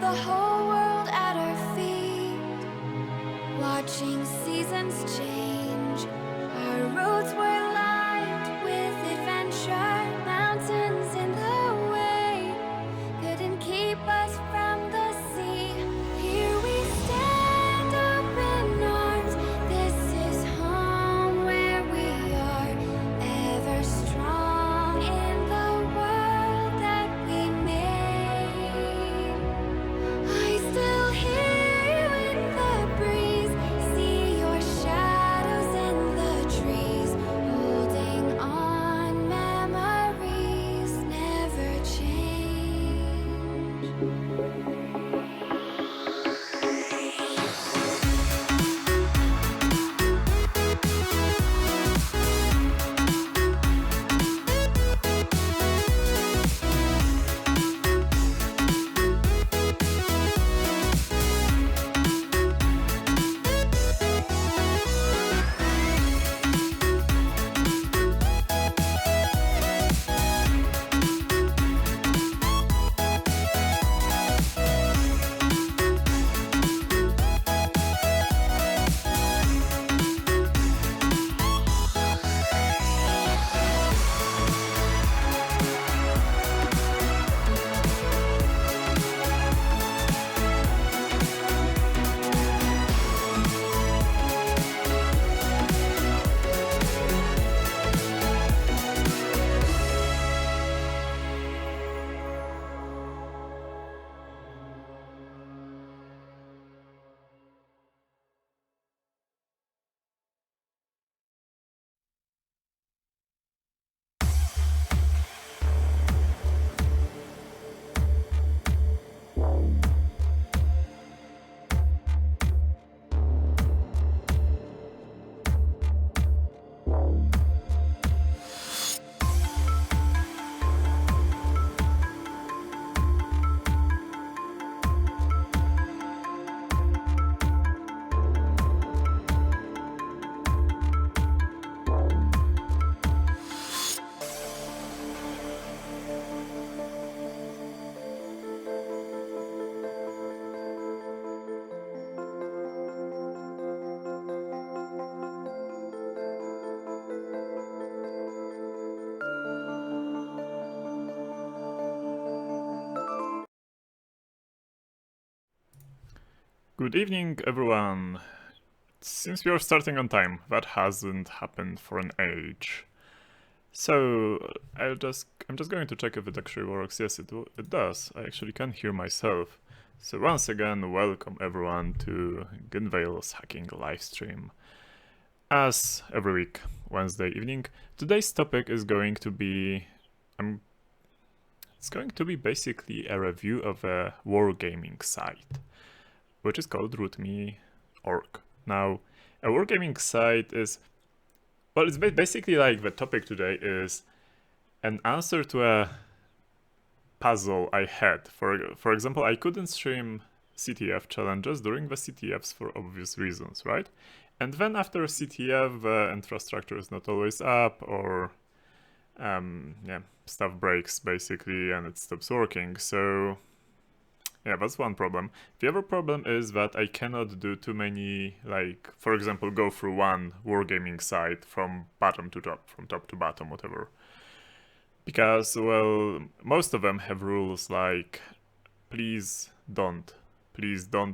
the whole world at our feet, watching seasons change. Our roads were lined with adventure, mountains in the way couldn't keep us from the sea. Here we stand, open arms. This is home where we are, ever strong in the world that we made. I still hear you in the breeze, see your shadows in the trees, holding on, memories never change. Good evening, everyone. It seems we are starting on time. That hasn't happened for an age. So I'm just going to check if it actually works. Yes, it does. I actually can hear myself. So once again, welcome everyone to Gunveil's Hacking Livestream. As every week, Wednesday evening, today's topic is going to be it's going to be basically a review of a wargaming site, which is called rootme.org. Now, a wargaming site is, well, it's basically like the topic today is an answer to a puzzle I had. For example, I couldn't stream CTF challenges during the CTFs for obvious reasons, right? And then after CTF, the infrastructure is not always up, or stuff breaks basically and it stops working. So yeah, that's one problem. The other problem is that I cannot do too many, like, for example, go through one wargaming site from bottom to top, from top to bottom, whatever. Because, well, most of them have rules like, please don't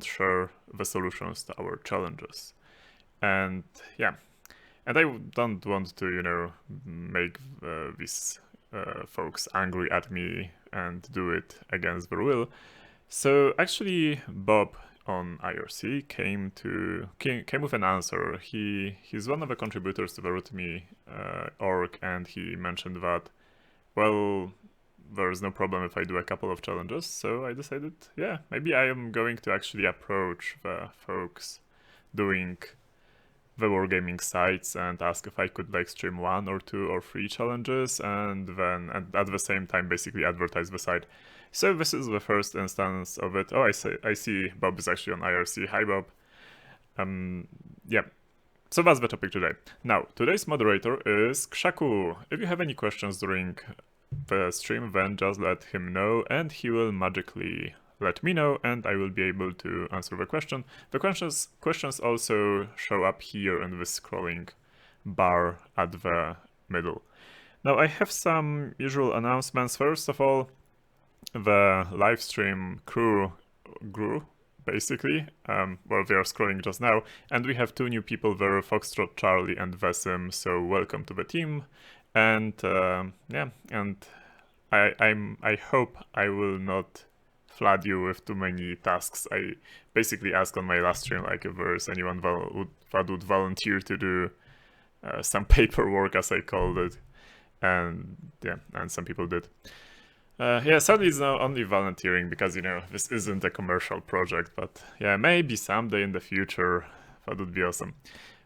share the solutions to our challenges. And yeah, and I don't want to, make these folks angry at me and do it against their will. So actually, Bob on IRC came with an answer. He's one of the contributors to the rootme.org, and he mentioned that, well, there's no problem if I do a couple of challenges. So I decided, yeah, maybe I am going to actually approach the folks doing the wargaming sites and ask if I could like stream 1 or 2 or 3 challenges, and then at the same time basically advertise the site. So this is the first instance of it. Oh, I see Bob is actually on IRC. Hi, Bob. Yeah. So that's the topic today. Now, today's moderator is KrzaQ. If you have any questions during the stream, then just let him know and he will magically let me know, and I will be able to answer the question. The questions also show up here in this scrolling bar at the middle. Now I have some usual announcements. First of all, the Livestream crew grew, basically. Well, they are scrolling just now, and we have 2 new people there, Foxtrot Charlie and Vesim, so welcome to the team. And yeah, and I hope I will not flood you with too many tasks. I basically asked on my last stream, like, if there's anyone that would volunteer to do some paperwork, as I called it, and yeah, and some people did. Yeah, sadly it's now only volunteering because, you know, this isn't a commercial project, but yeah, maybe someday in the future that would be awesome.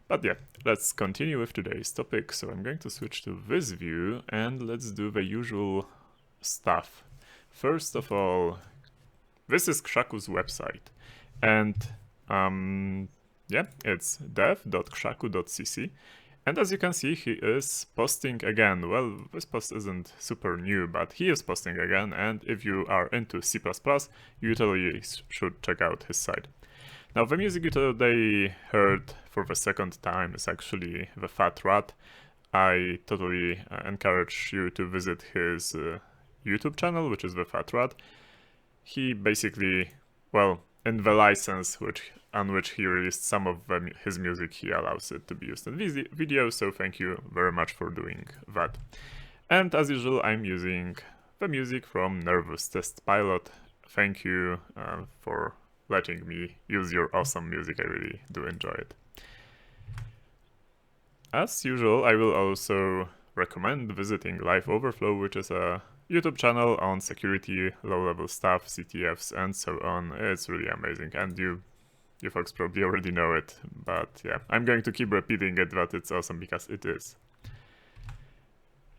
But yeah, let's continue with today's topic. So I'm going to switch to this view and let's do the usual stuff. First of all, this is KrzaQ's website, and yeah, it's dev.krzaQ.cc. And as you can see, he is posting again. Well, this post isn't super new, but he is posting again, and if you are into C++, you totally should check out his site. Now, the music you today heard for the second time is actually TheFatRat. I totally encourage you to visit his YouTube channel, which is TheFatRat. He basically, well, in the license on which he released some of his music, he allows it to be used in videos, so thank you very much for doing that. And as usual, I'm using the music from Nervous Test Pilot. Thank you for letting me use your awesome music. I really do enjoy it. As usual, I will also recommend visiting Live Overflow, which is a YouTube channel on security, low-level stuff, CTFs, and so on. It's really amazing, and you folks probably already know it, but yeah, I'm going to keep repeating it, but it's awesome because it is.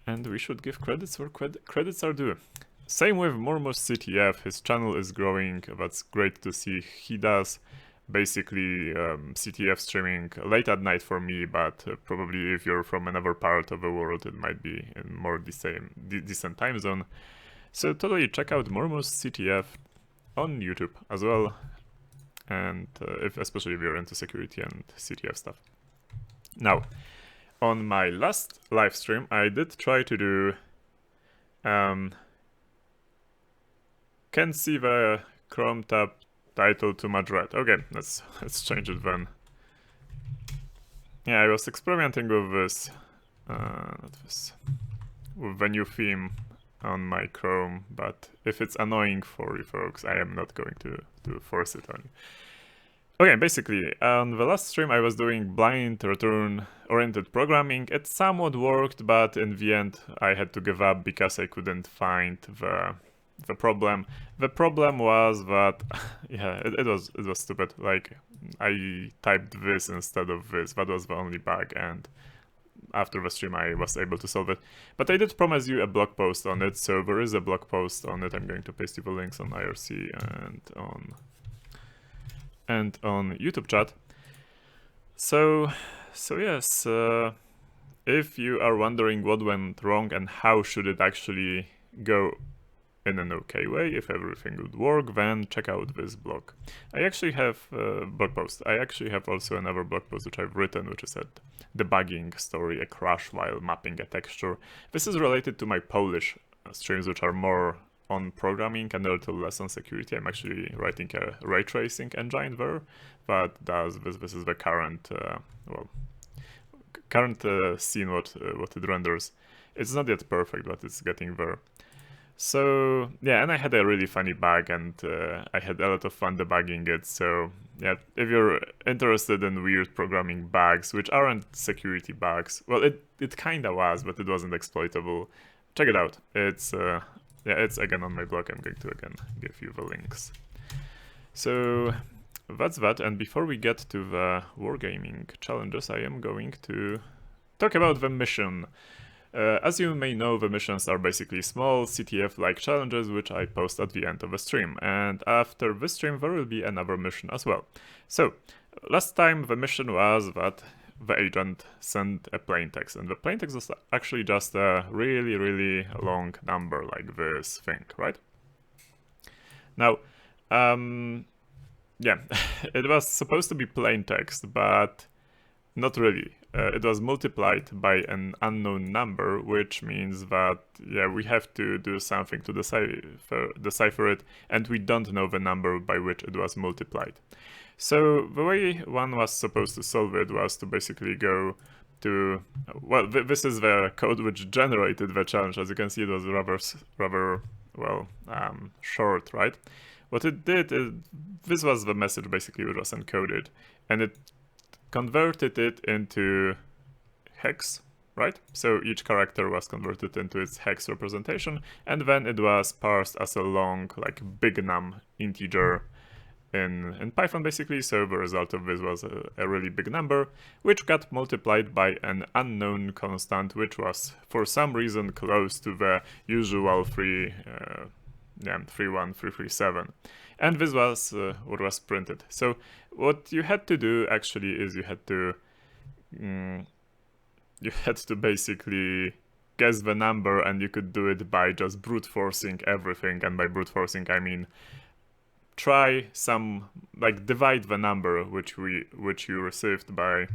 And we should give credits where credits are due. Same with Mormos CTF, his channel is growing, that's great to see. He does basically CTF streaming late at night for me, but probably if you're from another part of the world, it might be in more decent time zone. So totally check out Mormos CTF on YouTube as well, and especially if you're into security and CTF stuff. Now, on my last live stream, I did try to do can't see the Chrome tab title too much red. Okay, let's change it then. Yeah, I was experimenting with this, with the new theme on my Chrome, but if it's annoying for you folks, I am not going to force it on you. Okay, basically, on the last stream I was doing blind return-oriented programming. It somewhat worked, but in the end I had to give up because I couldn't find the problem. The problem was that, yeah, it was stupid. Like, I typed this instead of this. That was the only bug, and after the stream I was able to solve it. But I did promise you a blog post on it, so there is a blog post on it. I'm going to paste you the links on IRC and on YouTube chat. So yes, if you are wondering what went wrong and how should it actually go in an okay way, if everything would work, then check out this blog. I actually have a blog post. I actually have also another blog post which I've written, which is a debugging story, a crash while mapping a texture. This is related to my Polish streams, which are more on programming and a little less on security. I'm actually writing a ray tracing engine there that does this. This is the current scene what it renders. It's not yet perfect, but it's getting there. So yeah, and I had a really funny bug, and I had a lot of fun debugging it. So yeah, if you're interested in weird programming bugs, which aren't security bugs, well, it kinda was, but it wasn't exploitable. Check it out. It's yeah, it's again on my blog. I'm going to again give you the links. So that's that. And before we get to the wargaming challenges, I am going to talk about the mission. As you may know, the missions are basically small CTF-like challenges which I post at the end of the stream, and after this stream there will be another mission as well. So, last time the mission was that the agent sent a plaintext, and the plaintext was actually just a really long number like this thing, right? Now, Yeah, it was supposed to be plain text, but not really. It was multiplied by an unknown number, which means that, yeah, we have to do something to decipher it, and we don't know the number by which it was multiplied. So the way one was supposed to solve it was to basically go to, well, this is the code which generated the challenge. As you can see, it was rather short, right? What it did is, this was the message basically which was encoded, and it converted it into hex, right? So each character was converted into its hex representation, and then it was parsed as a long, like, big num integer in Python, basically. So the result of this was a really big number, which got multiplied by an unknown constant, which was for some reason close to the usual 31337. And this was what was printed. So what you had to do actually is you had to basically guess the number, and you could do it by just brute forcing everything. And by brute forcing, I mean try some, like, divide the number which you received by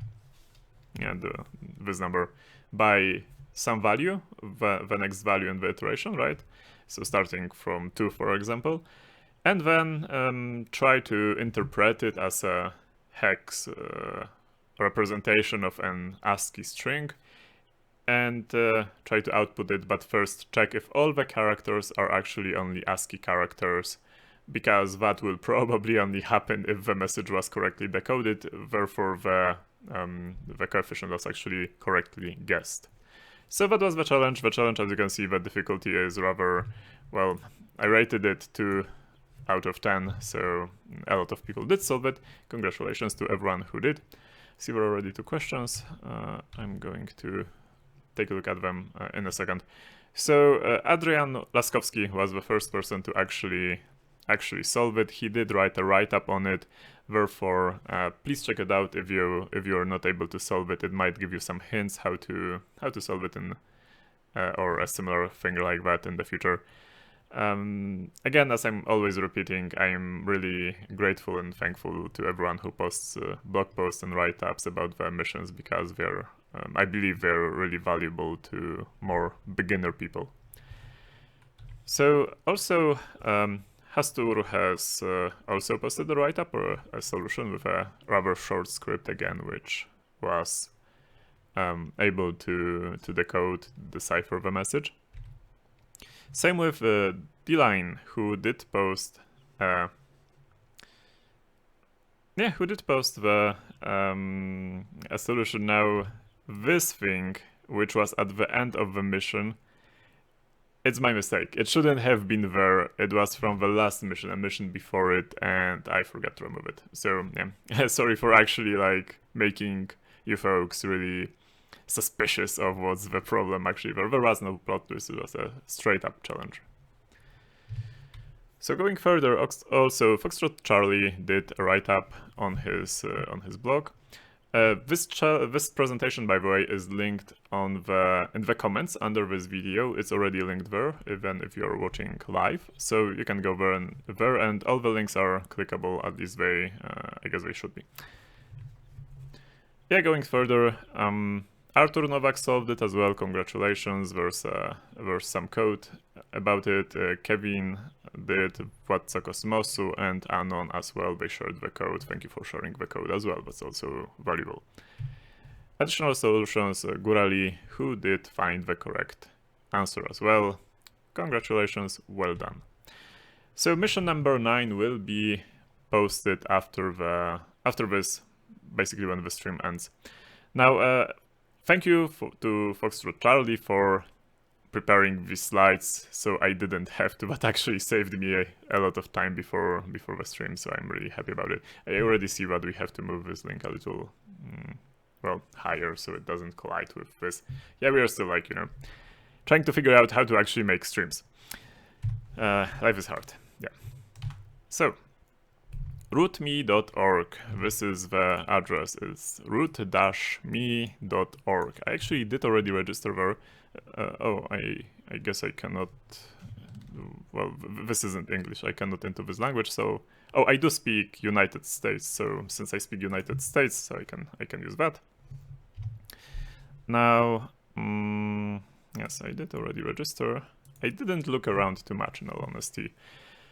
this number by some value, the next value in the iteration, right? So starting from 2, for example, and then try to interpret it as a hex representation of an ASCII string, and try to output it, but first check if all the characters are actually only ASCII characters, because that will probably only happen if the message was correctly decoded, therefore the coefficient was actually correctly guessed. So that was the challenge. The challenge, as you can see, the difficulty is rather, well, I rated it 2 out of 10, so a lot of people did solve it. Congratulations to everyone who did. See, there are already 2 questions. I'm going to take a look at them in a second. So Adrian Laskowski was the first person to actually solve it. He did write a write-up on it. Therefore, please check it out if you're not able to solve it. It might give you some hints how to solve it in or a similar thing like that in the future. Again, as I'm always repeating, I'm really grateful and thankful to everyone who posts blog posts and write-ups about their missions, because they're, I believe they're really valuable to more beginner people. So also, Hastur has also posted a write-up or a solution with a rather short script again, which was able to decipher the message. Same with D-Line, who did post the a solution. Now, this thing, which was at the end of the mission, it's my mistake. It shouldn't have been there. It was from the last mission, a mission before it, and I forgot to remove it. So yeah, sorry for actually like making you folks really suspicious of what's the problem. Actually, there was no plot twist. It was a straight up challenge. So going further, also Foxtrot Charlie did a write-up on his blog. This presentation, by the way, is linked in the comments under this video. It's already linked there, even if you're watching live. So you can go there, and all the links are clickable. At least I guess they should be. Yeah, going further, Artur Novak solved it as well. Congratulations. There's some code about it. Kevin did Władca Kosmosu, and Anon as well. They shared the code. Thank you for sharing the code as well. That's also valuable. Additional solutions, Gurali, who did find the correct answer as well. Congratulations, well done. So mission number 9 will be posted after this, basically when the stream ends. Now, thank you to Foxtrot Charlie for preparing these slides, so I didn't have to, but actually saved me a lot of time before the stream, so I'm really happy about it. I already see that we have to move this link a little, well, higher, so it doesn't collide with this. Yeah, we are still, like, trying to figure out how to actually make streams. Life is hard, yeah. So, rootme.org, this is the address, it's root-me.org. I actually did already register there. Oh, I guess I cannot well, this isn't English. I cannot enter this language. So, oh, I do speak United States. So since I speak United States, so I can use that. Now, yes, I did already register. I didn't look around too much, in all honesty.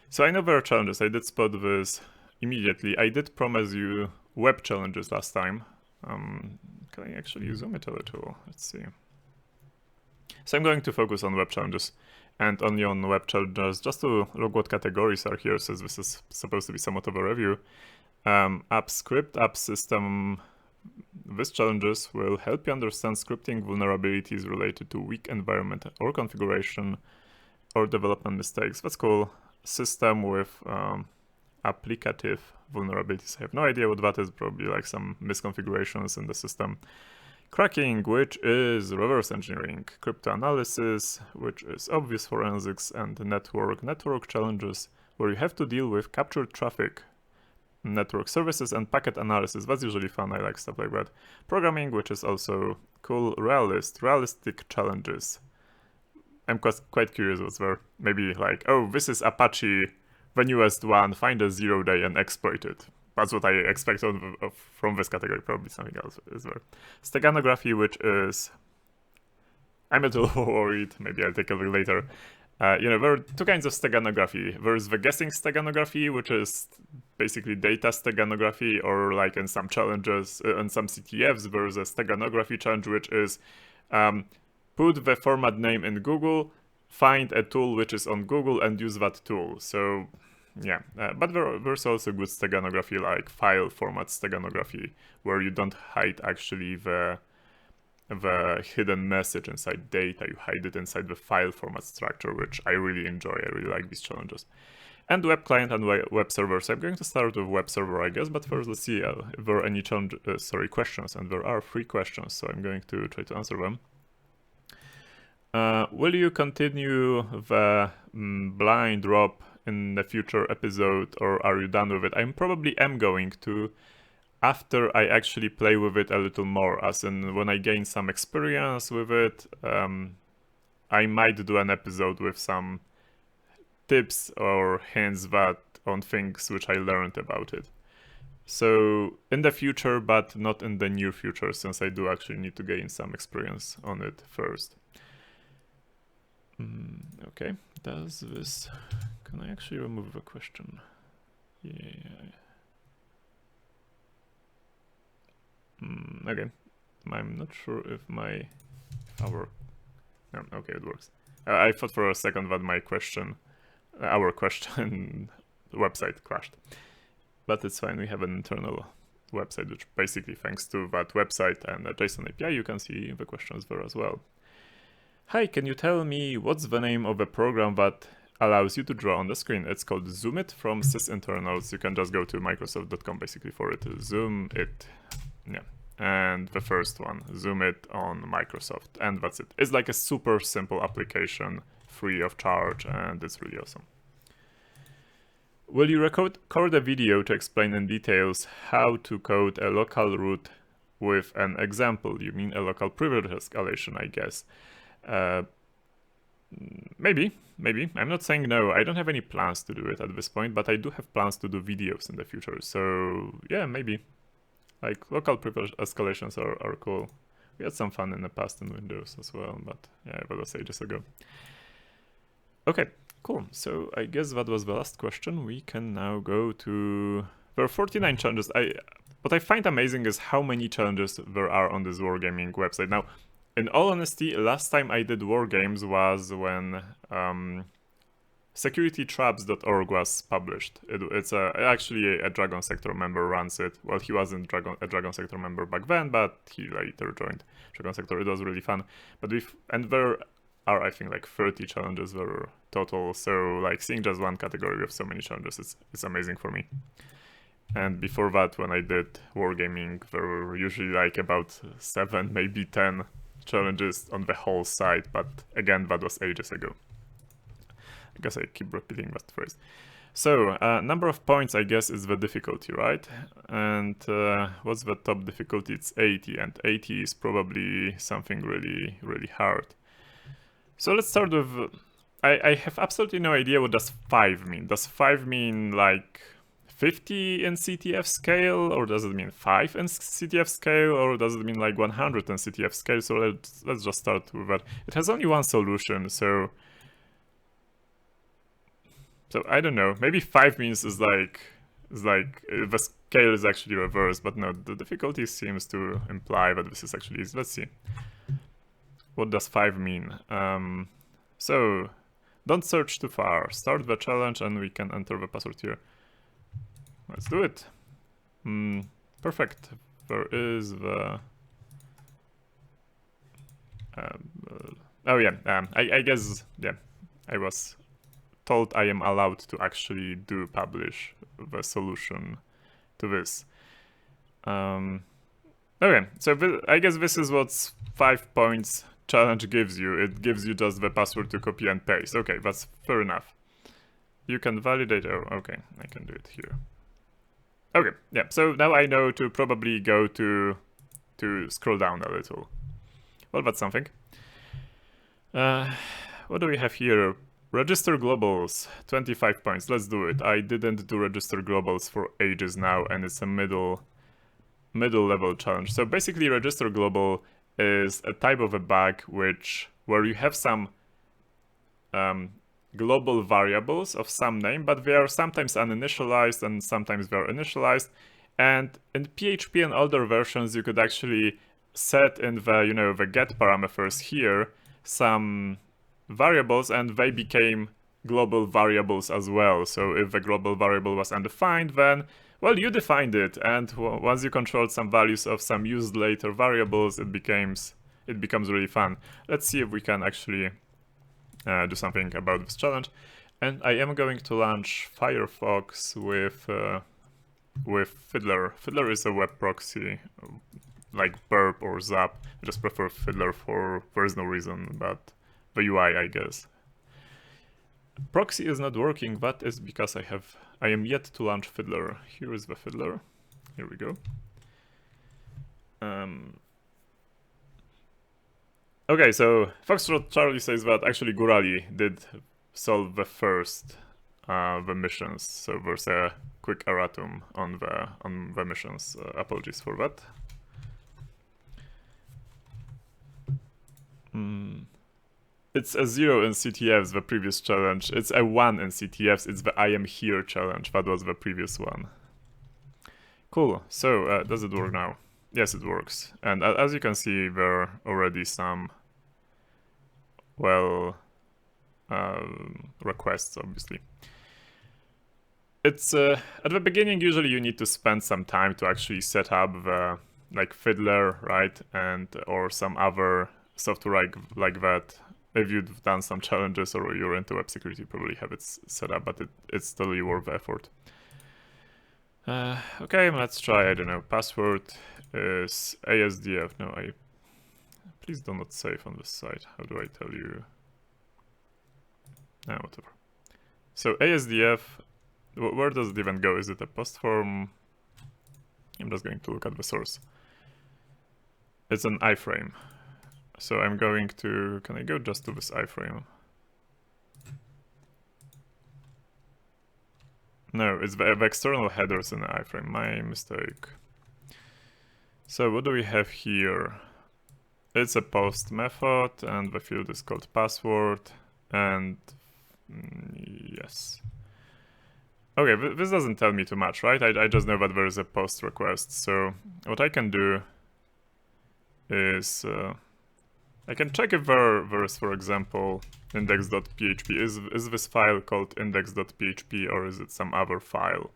So I know there are challenges. I did spot this immediately. I did promise you web challenges last time. Can I actually zoom it a little? Let's see. So I'm going to focus on web challenges and only on web challenges, just to look what categories are here, since this is supposed to be somewhat of a review. App script, app system. These challenges will help you understand scripting vulnerabilities related to weak environment or configuration or development mistakes. That's cool. System with applicative vulnerabilities. I have no idea what that is, probably like some misconfigurations in the system. Cracking, which is reverse engineering. Cryptanalysis, which is obvious forensics, and network challenges, where you have to deal with captured traffic, network services, and packet analysis. That's usually fun. I like stuff like that. Programming, which is also cool. Realistic challenges. I'm quite curious what's there. Maybe like, oh, this is Apache, the newest one, find a 0-day and exploit it. That's what I expect from this category. Probably something else is there. Steganography, which is... I'm a little worried. Maybe I'll take a look later. There are two kinds of steganography. There's the guessing steganography, which is basically data steganography, or like in some challenges, in some CTFs, there's a steganography challenge, which is put the format name in Google, find a tool which is on Google, and use that tool. So, yeah. But there's also good steganography, like file format steganography, where you don't hide actually the hidden message inside data. You hide it inside the file format structure, which I really enjoy. I really like these challenges. And web client and web server. So I'm going to start with web server, I guess, but first let's see if there are any questions, and there are 3 questions, so I'm going to try to answer them. Will you continue the blind ROP in the future episode, or are you done with it? I probably am going to, after I actually play with it a little more, as in when I gain some experience with it. I might do an episode with some tips or hints on things which I learned about it. So in the future, but not in the near future, since I do actually need to gain some experience on it first. Okay, does this... Can I actually remove the question? Yeah. Okay, I'm not sure if our... No, okay, it works. I thought for a second that our question website crashed. But it's fine, we have an internal website, which basically, thanks to that website and a JSON API, you can see the questions there as well. Hi, can you tell me what's the name of a program that allows you to draw on the screen? It's called Zoom It from sysinternals. You can just go to microsoft.com basically for it. Zoom It. Yeah. And the first one, Zoom It on Microsoft. And that's it. It's like a super simple application, free of charge, and it's really awesome. Will you record a video to explain in details how to code a local root with an example? You mean a local privilege escalation, I guess. Maybe. I'm not saying no. I don't have any plans to do it at this point, but I do have plans to do videos in the future. So yeah, maybe. Like local privilege escalations are cool. We had some fun in the past in Windows as well, but yeah, that was ages ago. Okay, cool. So I guess that was the last question. We can now go to... There are 49 challenges. What I find amazing is how many challenges there are on this Wargaming website. Now, in all honesty, last time I did Wargames was when securitytraps.org was published. It's actually a Dragon Sector member runs it. Well, he wasn't a Dragon Sector member back then, but he later joined Dragon Sector. It was really fun. And there are, I think, like 30 challenges there total. So like seeing just one category with so many challenges, it's amazing for me. And before that, when I did Wargaming, there were usually like about 7, maybe 10 challenges on the whole site, but again, that was ages ago. I guess I keep repeating that phrase. So, number of points, I guess, is the difficulty, right? And what's the top difficulty? It's 80, and 80 is probably something really, really hard. So let's start with... I have absolutely no idea what does 5 mean. Does 5 mean like 50 in CTF scale, or does it mean 5 in CTF scale, or does it mean like 100 in CTF scale? So let's just start with that. It has only one solution, so I don't know. Maybe 5 means is like the scale is actually reversed, but no, the difficulty seems to imply that this is actually easy. Let's see. What does 5 mean? So don't search too far. Start the challenge and we can enter the password here. Let's do it. Perfect. There is the... oh yeah, I guess, yeah, I was told I am allowed to actually publish the solution to this. Okay, so I guess this is what 5 points challenge gives you. It gives you just the password to copy and paste. Okay, that's fair enough. You can validate. Oh, okay, I can do it here. Okay, yeah, so now I know to probably go to scroll down a little. Well, that's something. What do we have here? Register globals, 25 points. Let's do it. I didn't do register globals for ages now, and it's a middle level challenge. So basically, register global is a type of a bug where you have some global variables of some name, but they are sometimes uninitialized and sometimes they're initialized. And in PHP and older versions, you could actually set in the the get parameters here some variables, and they became global variables as well. So if the global variable was undefined, then well, you defined it, and once you controlled some values of some used later variables, it becomes really fun. Let's see if we can actually do something about this challenge. And I am going to launch Firefox with Fiddler. Fiddler is a web proxy like BRP or Zap. I just prefer Fiddler there is no reason, but the UI, I guess. Proxy is not working. That is because I am yet to launch Fiddler. Here is the Fiddler. Here we go. Okay, so Foxtrot Charlie says that actually Gurali did solve the first the missions. So there's a quick erratum on the missions. Apologies for that. It's a 0 in CTFs, the previous challenge. It's a 1 in CTFs. It's the I am here challenge. That was the previous one. Cool. So does it work now? Yes, it works. And as you can see, there are already some, well, requests, obviously. It's at the beginning, usually you need to spend some time to actually set up the like Fiddler, right? And or some other software like that. If you've done some challenges or you're into web security, you probably have it set up, but it's totally worth the effort. Okay, let's try, I don't know, password is ASDF. No, please do not save on this site. How do I tell you? Whatever. So ASDF, where does it even go? Is it a post form? I'm just going to look at the source. It's an iframe. So I'm going to, can I go just to this iframe? No, it's the external headers in the iframe, my mistake. So what do we have here? It's a post method, and the field is called password, and yes. Okay, this doesn't tell me too much, right? I just know that there is a post request. So what I can do is I can check if there is, for example, index.php. Is this file called index.php, or is it some other file?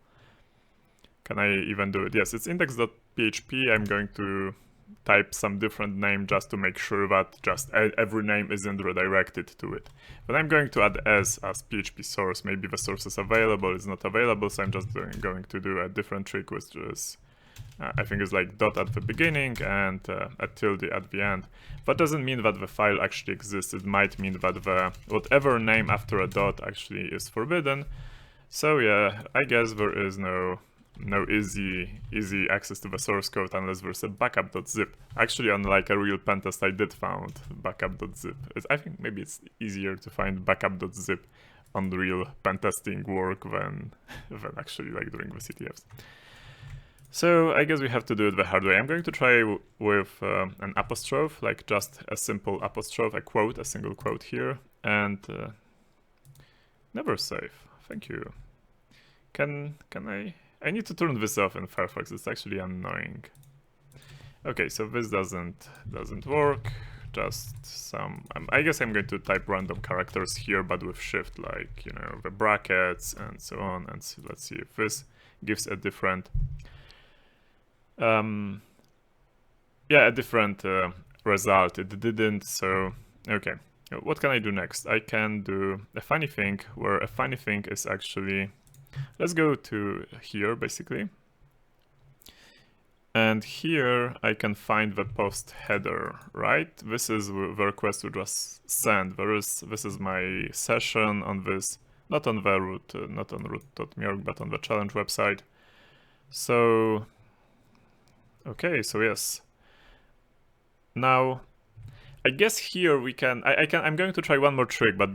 Can I even do it? Yes, it's index.php. I'm going to type some different name just to make sure that just every name isn't redirected to it. But I'm going to add s as PHP source. Maybe the source is available, it's not available, so I'm just going to do a different trick, which is I think it's like dot at the beginning and a tilde at the end. That doesn't mean that the file actually exists. It might mean that whatever name after a dot actually is forbidden. So yeah, I guess there is no no easy access to the source code unless there's a backup.zip. Actually, on like a real pen test, I did found backup.zip. I think maybe it's easier to find backup.zip on the real pen testing work than actually like doing the CTFs. So I guess we have to do it the hard way. I'm going to try with an apostrophe, like just a simple apostrophe, a quote, a single quote here, and never save. Thank you. Can I need to turn this off in Firefox. It's actually annoying. Okay, so this doesn't work. Just some. I guess I'm going to type random characters here, but with shift, like, you know, the brackets and so on. And so let's see if this gives a different. Yeah, a different result. It didn't. So okay. What can I do next? I can do a funny thing, where a funny thing is actually. Let's go to here, basically. And here I can find the post header, right? This is the request we just sent. This is my session on this, not on the root, not on root.mirk, but on the challenge website. So, okay, so yes. Now, I guess here we can, I'm going to try one more trick, but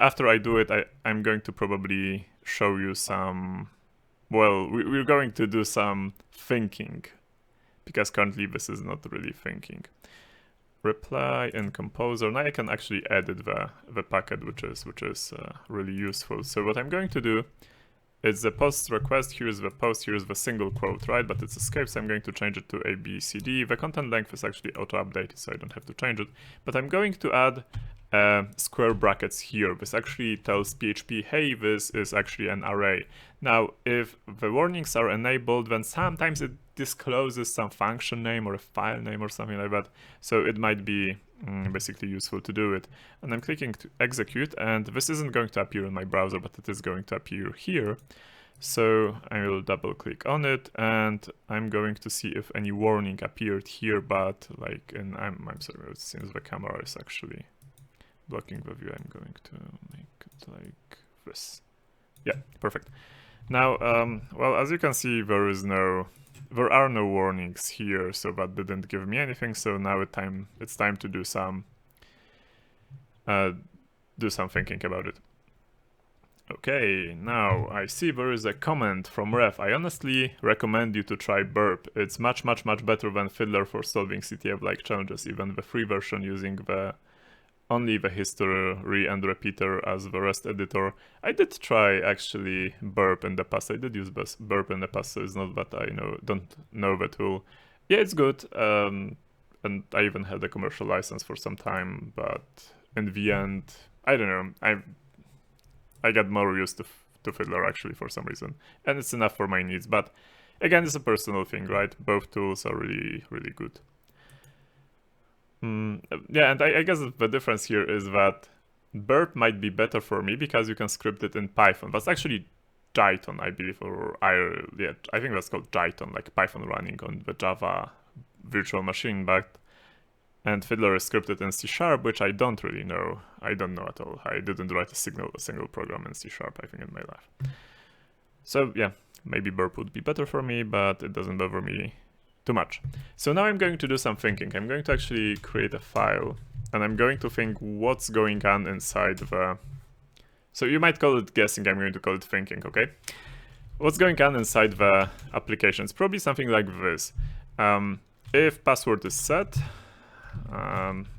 after I do it, I'm going to probably show you some, well, we're going to do some thinking, because currently this is not really thinking. Reply in Composer. Now I can actually edit the packet, which is really useful. So what I'm going to do is the post request. Here's the post. Here's the single quote, right? But it's escape, so I'm going to change it to ABCD. The content length is actually auto-updated, so I don't have to change it. But I'm going to add square brackets here. This actually tells PHP, hey, this is actually an array. Now, if the warnings are enabled, then sometimes it discloses some function name or a file name or something like that. So it might be basically useful to do it. And I'm clicking to execute, and this isn't going to appear in my browser, but it is going to appear here. So I will double click on it, and I'm going to see if any warning appeared here, but like I'm sorry, since the camera is actually blocking the view, I'm going to make it like this. Yeah, perfect. Now, well, as you can see, there are no warnings here, so that didn't give me anything. So now it's time to do some thinking about it. Okay, now I see there is a comment from Ref. I honestly recommend you to try BRP. It's much better than Fiddler for solving CTF-like challenges, even the free version using only the history and repeater as the rest editor. I did try actually BRP in the past. I did use BRP in the past, so it's not that I don't know the tool. Yeah, it's good, and I even had a commercial license for some time, but in the end, I don't know. I got more used to Fiddler actually for some reason, and it's enough for my needs. But again, it's a personal thing, right? Both tools are really good. Yeah, and I guess the difference here is that BRP might be better for me because you can script it in Python. That's actually Jython, I believe, I think that's called Jython, like Python running on the Java virtual machine. And Fiddler is scripted in C#, which I don't really know. I don't know at all. I didn't write a single program in C#, I think, in my life. So yeah, maybe BRP would be better for me, but it doesn't bother me too much. So now I'm going to do some thinking. I'm going to actually create a file, and I'm going to think what's going on inside the... So you might call it guessing, I'm going to call it thinking, okay? What's going on inside the application? It's probably something like this. If password is set,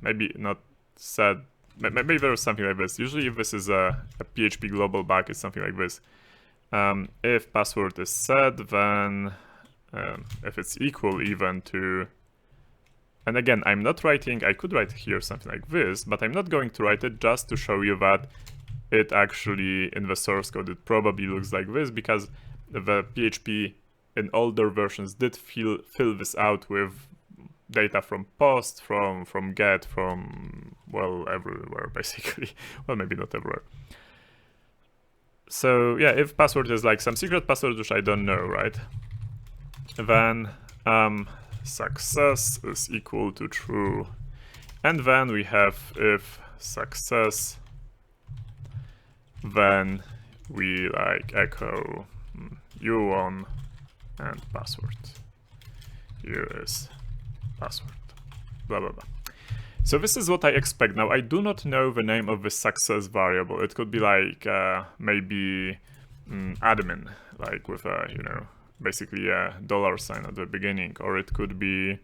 maybe not set, maybe there's something like this. Usually if this is a PHP global bug, it's something like this. If password is set, then if it's equal even to, and again, I'm not writing, I could write here something like this, but I'm not going to write it just to show you that it actually, in the source code, it probably looks like this, because the PHP in older versions did fill this out with data from post, from get, from, well, everywhere, basically. Well, maybe not everywhere. So yeah, if password is like some secret password, which I don't know, right? Then success is equal to true. And then we have if success, then we like echo, u1 and password. Here is password. Blah blah blah. So this is what I expect. Now I do not know the name of the success variable. It could be like maybe admin, like with a, you know, basically a $sign at the beginning, or it could be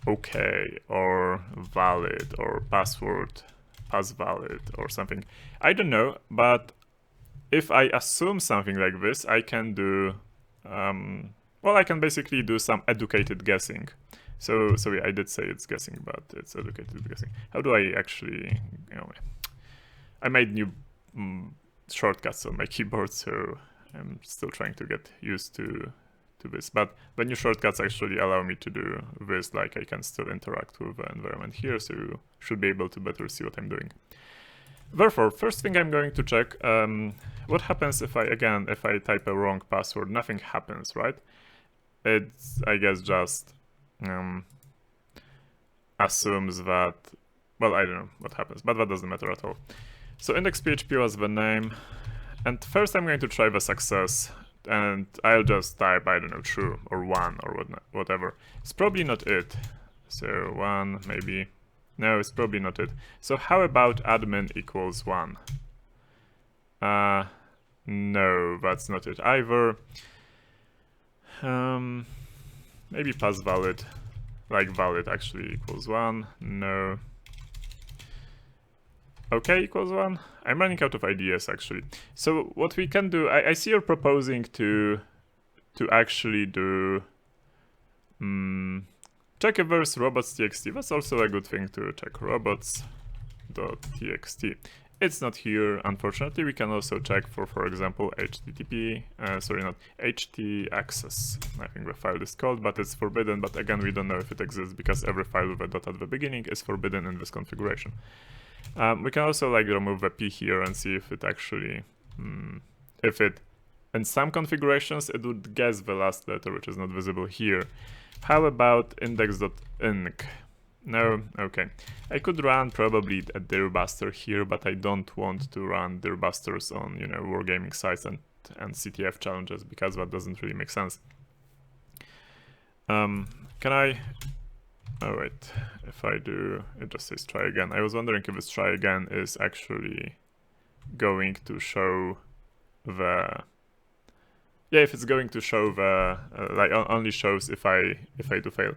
okay, or valid, or password as valid, or something. I don't know, but if I assume something like this, I can do, well, I can basically do some educated guessing. So yeah, I did say it's guessing, but it's educated guessing. How do I actually, you know, I made new shortcuts on my keyboard, so I'm still trying to get used to this. But the new shortcuts actually allow me to do this, like I can still interact with the environment here, so you should be able to better see what I'm doing. Therefore, first thing I'm going to check, what happens if I type a wrong password? Nothing happens, right? It's, I guess, just assumes that, well, I don't know what happens, but that doesn't matter at all. So index.php was the name, and first I'm going to try the success, and I'll just type, I don't know, true, or 1, or whatever. It's probably not it. So 1, maybe. No, it's probably not it. So how about admin equals 1? No, that's not it either. Maybe pass valid, like valid actually equals 1. No. Okay equals 1. I'm running out of ideas actually. So what we can do, I see you're proposing to actually do check if there's robots.txt. That's also a good thing to check, robots.txt. It's not here, unfortunately. We can also check for example, HTTP, HT access. I think the file is called, but it's forbidden. But again, we don't know if it exists because every file with a dot at the beginning is forbidden in this configuration. We can also like remove the P here and see if it actually, if it, in some configurations, it would guess the last letter, which is not visible here. How about index.inc? No, okay. I could run probably a dirbuster here, but I don't want to run dirbusters on, you know, wargaming sites and CTF challenges because that doesn't really make sense. Can I? Oh wait, if I do, it just says try again. I was wondering if this try again is actually going to show the, yeah, if it's going to show the, like only shows if I do fail.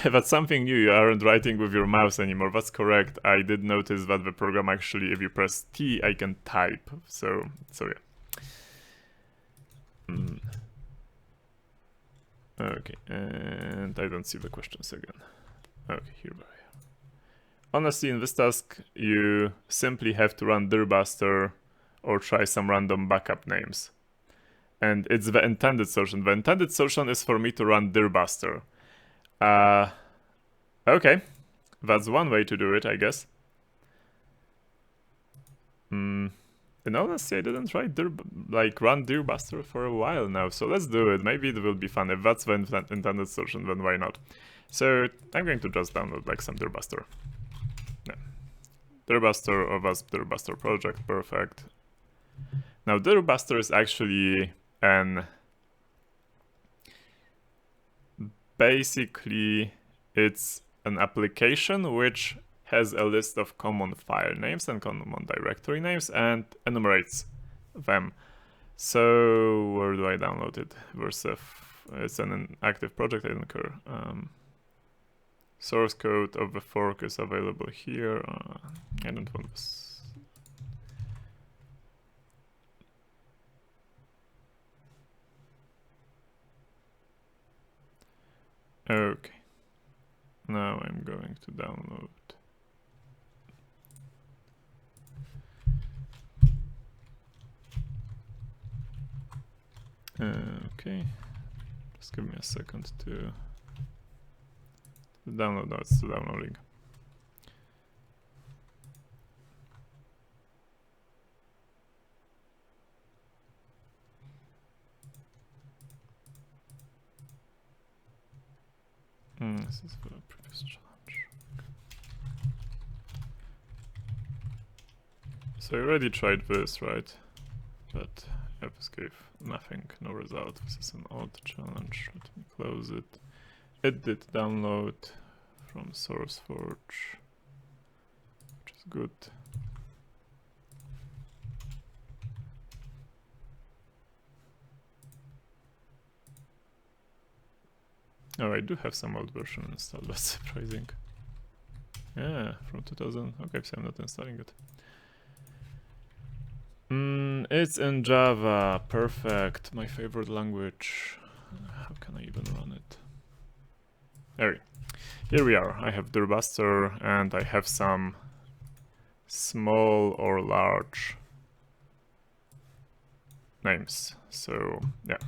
That's something new, you aren't writing with your mouse anymore. That's correct. I did notice that the program actually, if you press T, I can type. So yeah. Okay, and I don't see the questions again. Okay, here we are. Honestly, in this task, you simply have to run dirbuster or try some random backup names. And it's the intended solution. The intended solution is for me to run dirbuster. Okay, that's one way to do it, I guess. In honesty, I didn't try run dirbuster for a while now, so let's do it. Maybe it will be fun. If that's the intended solution, then why not? So I'm going to just download like some dirbuster. Yeah. Dirbuster of us dirbuster project, perfect. Now dirbuster is actually basically it's an application which has a list of common file names and common directory names and enumerates them. So where do I download it? It's an active project, I don't care. Source code of the fork is available here. I don't want this. Okay. Now I'm going to download. Okay. Just give me a second to download. No, it's still downloading. This is for the previous challenge. So I already tried this, right? But yeah, this gave nothing, no result. This is an old challenge. Let me close it. It did download from SourceForge, which is good. Oh, I do have some old version installed. That's surprising. Yeah, from 2000. Okay, so I'm not installing it. It's in Java. Perfect. My favorite language. How can I even run it? There. Here we are. I have Durbuster and I have some small or large names. So yeah.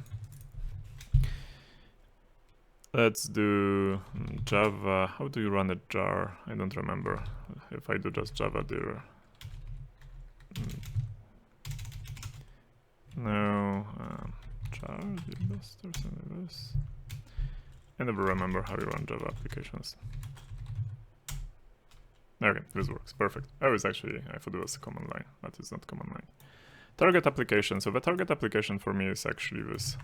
Let's do Java. How do you run a jar? I don't remember. If I do just Java dir. No, jar, Durbuster, something like this. I never remember how you run Java applications. Okay, this works, perfect. Oh, it's actually, I thought it was a command line, but it's not command line. Target application, so the target application for me is actually this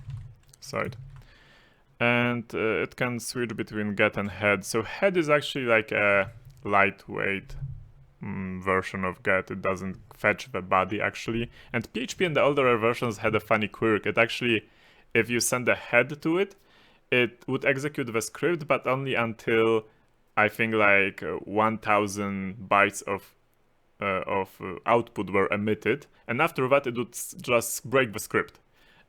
side. And it can switch between get and head. So head is actually like a lightweight version of get. It doesn't fetch the body actually. And PHP in the older versions had a funny quirk. It actually, if you send a head to it, it would execute the script, but only until I think like 1000 bytes of output were emitted, and after that it would just break the script.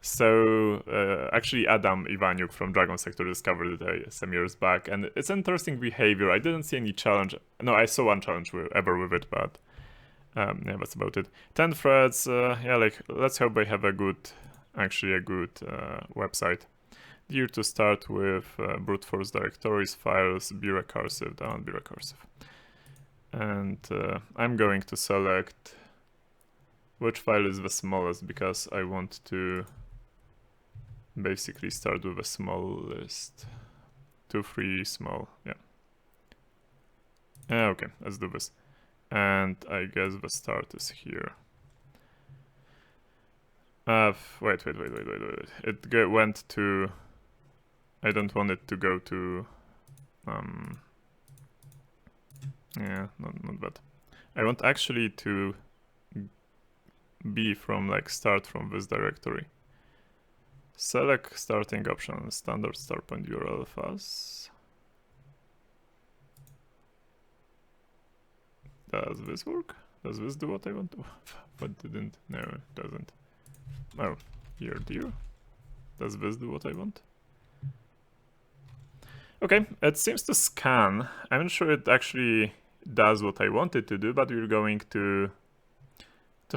So actually Adam Iwaniuk from Dragon Sector discovered it some years back, and it's interesting behavior. I didn't see any challenge. No, I saw one challenge ever with it, but yeah, that's about it. 10 threads, yeah, like let's hope they have a good website. Here to start with brute force directories, files, be recursive, down, be recursive. And I'm going to select which file is the smallest because I want to basically start with a small list. 2, 3, small, yeah. Okay, let's do this. And I guess the start is here. Wait. It went to... I don't want it to go to... yeah, not bad. I want actually to be from like start from this directory. Select starting option, standard start point URL fuzz. Does this work? Does this do what I want to? But didn't. No, it doesn't. Oh, here, dear. Does this do what I want? Okay, it seems to scan. I'm not sure it actually does what I want it to do, but we're going to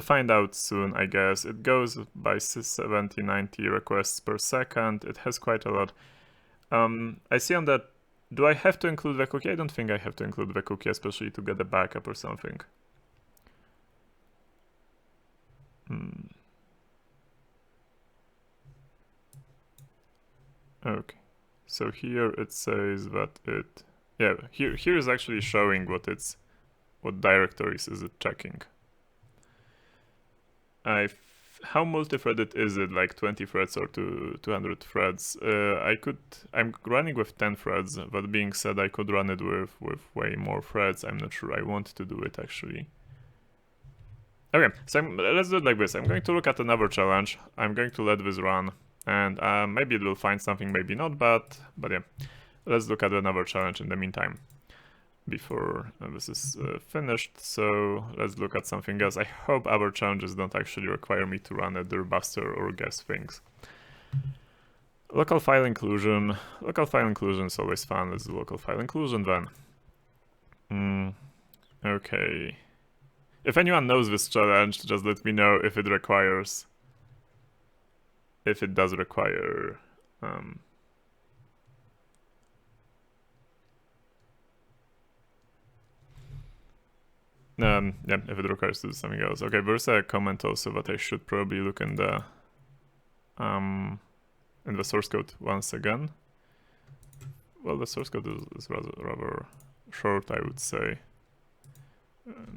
find out soon, I guess. It goes by 70-90 requests per second. It has quite a lot. I see on that. Do I have to include the cookie? I don't think I have to include the cookie, especially to get a backup or something. Okay. So here it says that it, yeah, here is actually showing what directories is it checking. How multi-threaded is it? Like 20 threads or 200 threads? I'm running with 10 threads. That being said, I could run it with way more threads. I'm not sure I want to do it actually. Okay, so let's do it like this. I'm going to look at another challenge. I'm going to let this run. And maybe it will find something, maybe not, but yeah. Let's look at another challenge in the meantime before this is finished. So let's look at something else. I hope other challenges don't actually require me to run a Durbuster or guess things. Local file inclusion. Local file inclusion is always fun. Let's do local file inclusion then. Okay. If anyone knows this challenge, just let me know if it requires... If it does require yeah, if it requires to do something else. Okay, there's a comment also that I should probably look in the source code once again. Well, the source code is rather short, I would say.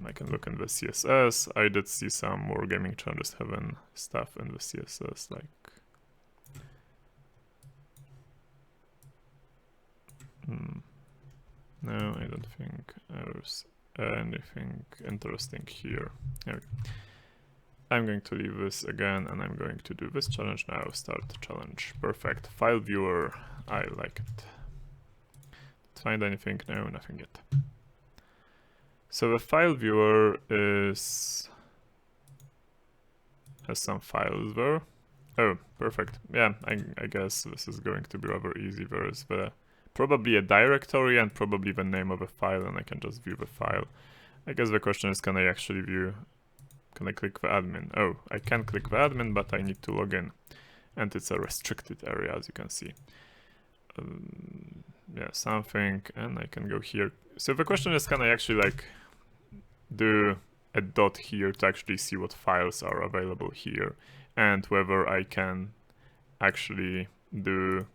I can look in the CSS. I did see some wargaming challenges having stuff in the CSS, like no, I don't think there's anything interesting here. Okay. I'm going to leave this again, and I'm going to do this challenge now. Start challenge. Perfect. File viewer. I like it. Let's find anything? No, nothing yet. So the file viewer has some files there. Oh, perfect. Yeah, I guess this is going to be rather easy. There is probably a directory and probably the name of a file, and I can just view the file. I guess the question is, can I actually view? Can I click the admin? Oh, I can click the admin, but I need to log in, and it's a restricted area, as you can see. Yeah, something, and I can go here. So the question is, can I actually like do a dot here to actually see what files are available here, and whether I can actually do.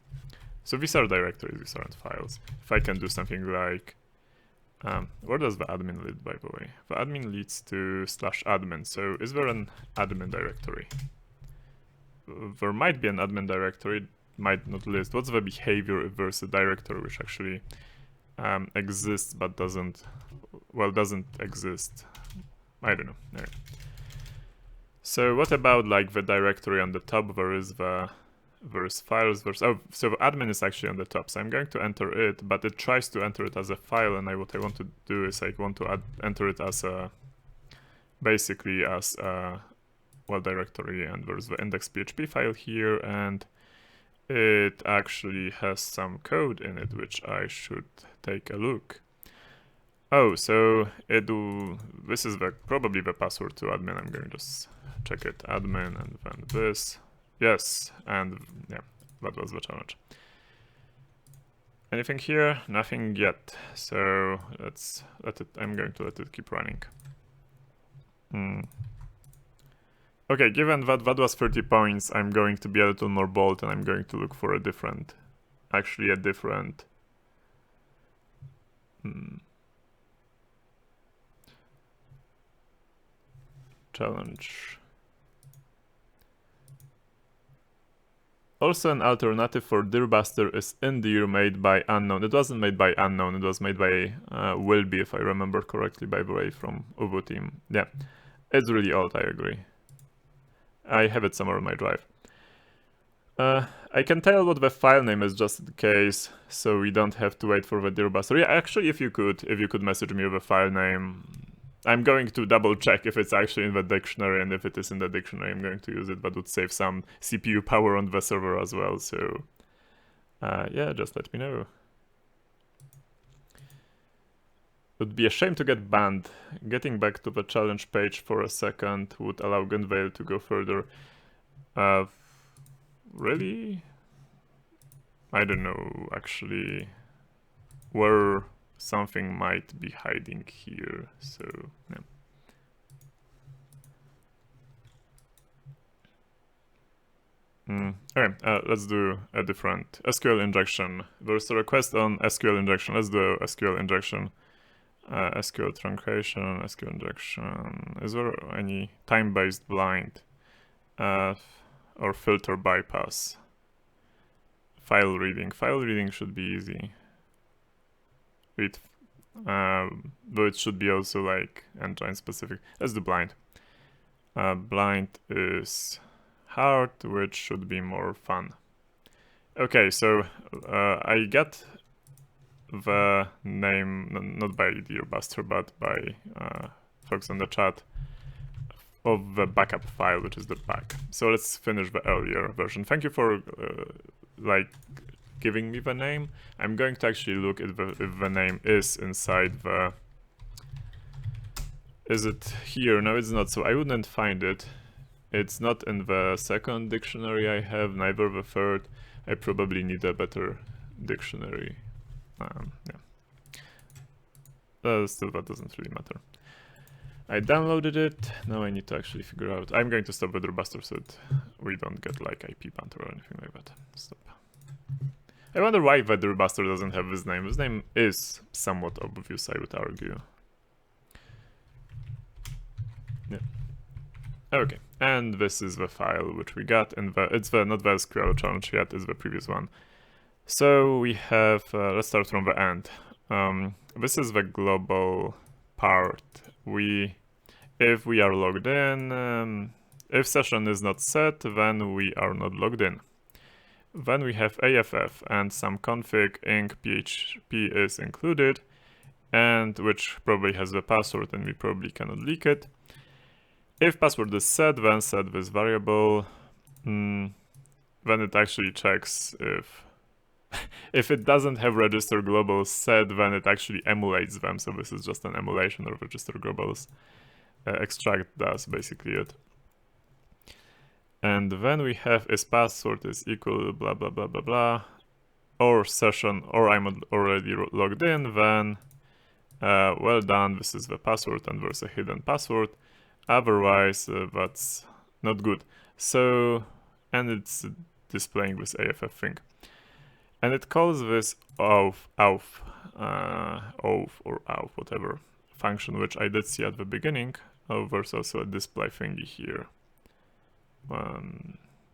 So these are directories, these aren't files. If I can do something like, where does the admin lead, by the way? The admin leads to /admin, so is there an admin directory? There might be an admin directory, might not list. What's the behavior if there's a directory which actually exists but doesn't exist? I don't know. Anyway. So what about like the directory on the top? There's files, so the admin is actually on the top, so I'm going to enter it, but it tries to enter it as a file, and what I want to do is I want to enter it as a, basically as a, well, directory, and there's the index.php file here, and it actually has some code in it, which I should take a look. Oh, so this is probably the password to admin. I'm going to just check it, admin, and then this. Yes, and yeah, that was the challenge. Anything here? Nothing yet. So let's let it. I'm going to let it keep running. Okay, given that that was 30 points, I'm going to be a little more bold, and I'm going to look for a different, challenge. Also, an alternative for Deerbuster is Indeer, made by Unknown. It wasn't made by Unknown, it was made by Wilby, if I remember correctly, by the way, from Ubu team. Yeah, it's really old, I agree. I have it somewhere on my drive. I can tell what the file name is just in case, so we don't have to wait for the Deerbuster. Yeah, actually, if you could message me with a file name, I'm going to double check if it's actually in the dictionary, and if it is in the dictionary, I'm going to use it. That would save some CPU power on the server as well, so yeah, just let me know. It would be a shame to get banned. Getting back to the challenge page for a second would allow Gunveil to go further. Really? I don't know, actually, where something might be hiding here, so yeah. Okay, let's do a different SQL injection. There's a request on SQL injection. Let's do SQL injection. SQL truncation, SQL injection. Is there any time-based blind or filter bypass? File reading. File reading should be easy. Though it should be also like engine specific. Let's do blind. Blind is hard, which should be more fun. Okay, so I got the name, not by Deerbuster, but by folks in the chat, of the backup file, which is the back. So let's finish the earlier version. Thank you for like giving me the name. I'm going to actually look at if the name is inside the... Is it here? No, it's not, so I wouldn't find it. It's not in the second dictionary I have, neither the third. I probably need a better dictionary. Yeah. Still, that doesn't really matter. I downloaded it. Now I need to actually figure out... I'm going to stop with Deerbuster so that we don't get like IP banter or anything like that. Stop. I wonder why the Deerbuster doesn't have this name. His name is somewhat obvious, I would argue. Okay, and this is the file which we got, and it's not the SQL challenge yet, it's the previous one. So we have, let's start from the end. This is the global part. If we are logged in, if session is not set, then we are not logged in. Then we have AFF and some config inc php is included, and which probably has the password and we probably cannot leak it. If password is set, then set this variable. Then it actually checks if it doesn't have register globals set, then it actually emulates them. So this is just an emulation of register globals. Extract does basically it. And then we have is password is equal blah blah blah blah blah, or session, or I'm already logged in, then well done, this is the password and there's a hidden password. Otherwise, that's not good. So, and it's displaying this AFF thing. And it calls this auth, whatever function, which I did see at the beginning. Oh, there's also a display thingy here.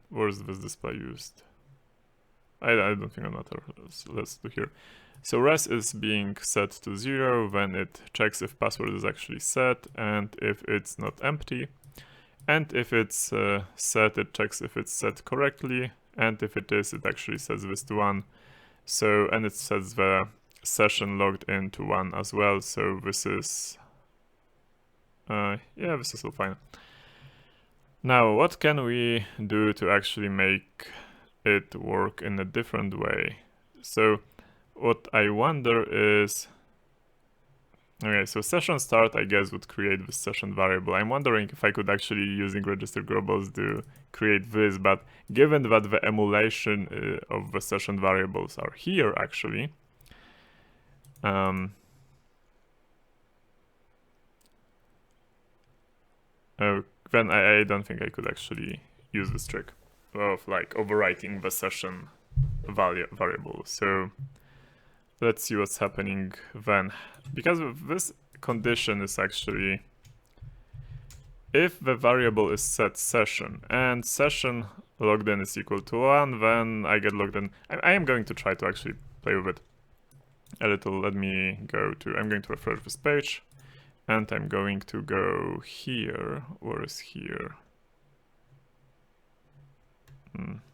Where's this display used? I don't think it matters. Let's do here. So res is being set to 0 when it checks if password is actually set and if it's not empty. And if it's set, it checks if it's set correctly. And if it is, it actually sets this to 1. So, and it sets the session logged in to 1 as well. So this is, yeah, this is all fine. Now, what can we do to actually make it work in a different way? So what I wonder is, okay, so session start, I guess, would create this session variable. I'm wondering if I could actually, using register globals, to create this, but given that the emulation of the session variables are here, actually, then I don't think I could actually use this trick of like overwriting the session variable. So let's see what's happening then. Because this condition is actually, if the variable is set session and session logged in is equal to 1, then I get logged in. I am going to try to actually play with it a little. Let me go to, I'm going to refresh this page. And I'm going to go here. Where is here?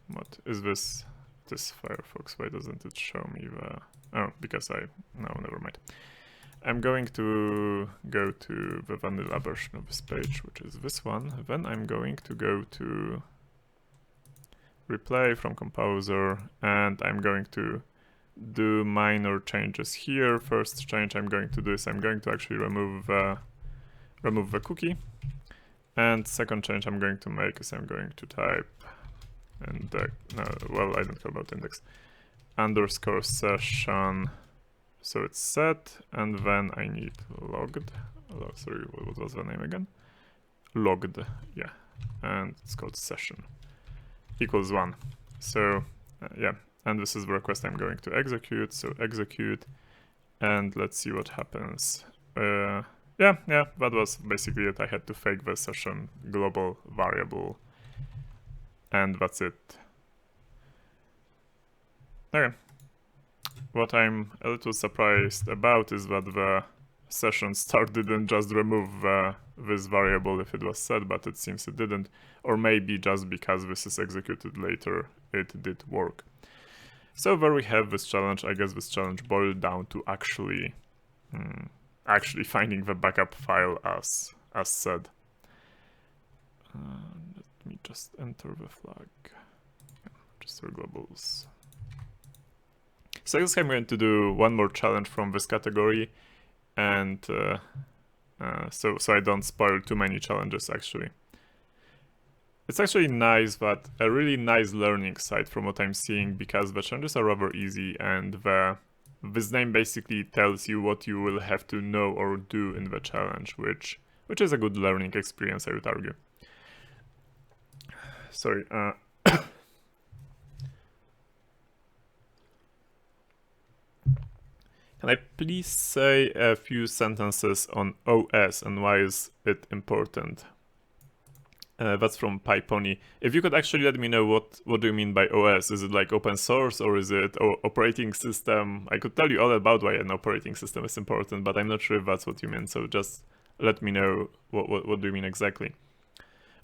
What is this? This Firefox, why doesn't it show me the... Oh, because no, never mind. I'm going to go to the vanilla version of this page, which is this one. Then I'm going to go to replay from composer, and I'm going to do minor changes here. First change I'm going to do is I'm going to actually remove the cookie, and second change I'm going to make is I'm going to type and well, I don't care about index underscore session, so it's set, and then I need logged. Oh, sorry, what was the name again? Logged, yeah, and it's called session equals 1. So yeah. And this is the request I'm going to execute, so execute, and let's see what happens. Yeah, that was basically it. I had to fake the session global variable, and that's it. Okay. What I'm a little surprised about is that the session start didn't just remove this variable if it was set, but it seems it didn't, or maybe just because this is executed later, it did work. So there we have this challenge. I guess this challenge boiled down to actually finding the backup file as said. Let me just enter the flag. Register globals. So I guess I'm going to do one more challenge from this category, and so I don't spoil too many challenges actually. It's actually nice, but a really nice learning site from what I'm seeing, because the challenges are rather easy, and this name basically tells you what you will have to know or do in the challenge, which is a good learning experience, I would argue. Sorry. Can I please say a few sentences on OS and why is it important? That's from PyPony. If you could actually let me know what do you mean by OS? Is it like open source or is it operating system? I could tell you all about why an operating system is important, but I'm not sure if that's what you mean. So just let me know what do you mean exactly.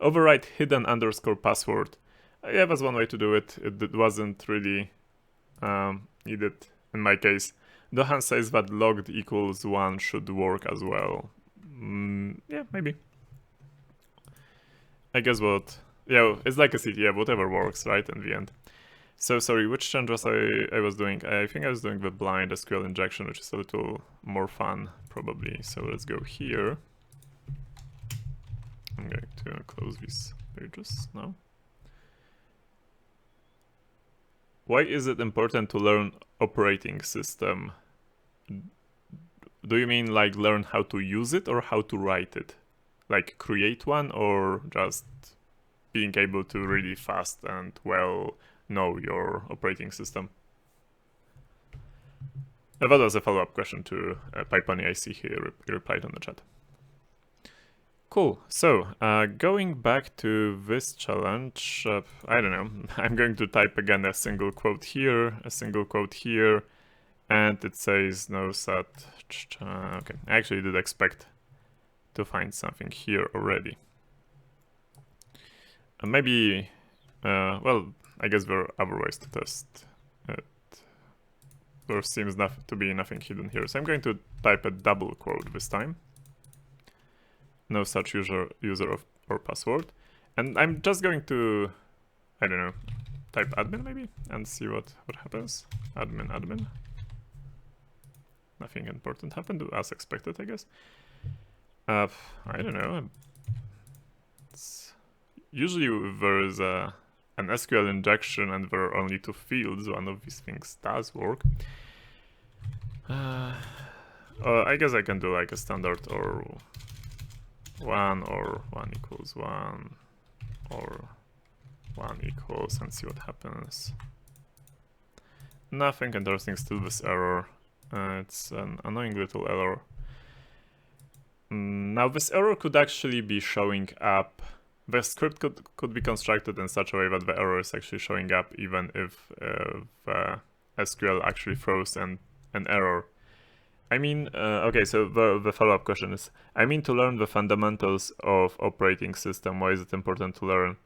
Override hidden underscore password. Yeah, that's one way to do it. It wasn't really needed in my case. Dohan says that logged equals 1 should work as well. Yeah, maybe. I guess yeah, it's like a CTF, whatever works, right, in the end. So, sorry, which change was I was doing? I think I was doing the blind SQL injection, which is a little more fun, probably. So let's go here. I'm going to close these pages now. Why is it important to learn operating system? Do you mean like learn how to use it or how to write it? Like create one or just being able to really fast and well know your operating system? That was a follow-up question to PyPony. I see here he replied on the chat. Cool. So going back to this challenge, I don't know. I'm going to type again a single quote here, a single quote here, and it says no sat. Okay, I actually did expect to find something here already. Maybe, well, I guess there are other ways to test it. There seems to be nothing hidden here, so I'm going to type a double quote this time. No such user or password. And I'm just going to, I don't know, type admin maybe and see what happens. Admin. Nothing important happened, as expected, I guess. I don't know. Usually there is an SQL injection and there are only 2 fields. One of these things does work. I guess I can do like a standard or 1 or 1 equals 1 or 1 equals and see what happens. Nothing interesting, still this error. It's an annoying little error. Now this error could actually be showing up. The script could be constructed in such a way that the error is actually showing up even if the SQL actually throws an error. I mean, okay, so the follow-up question is, I mean to learn the fundamentals of operating system. Why is it important to learn?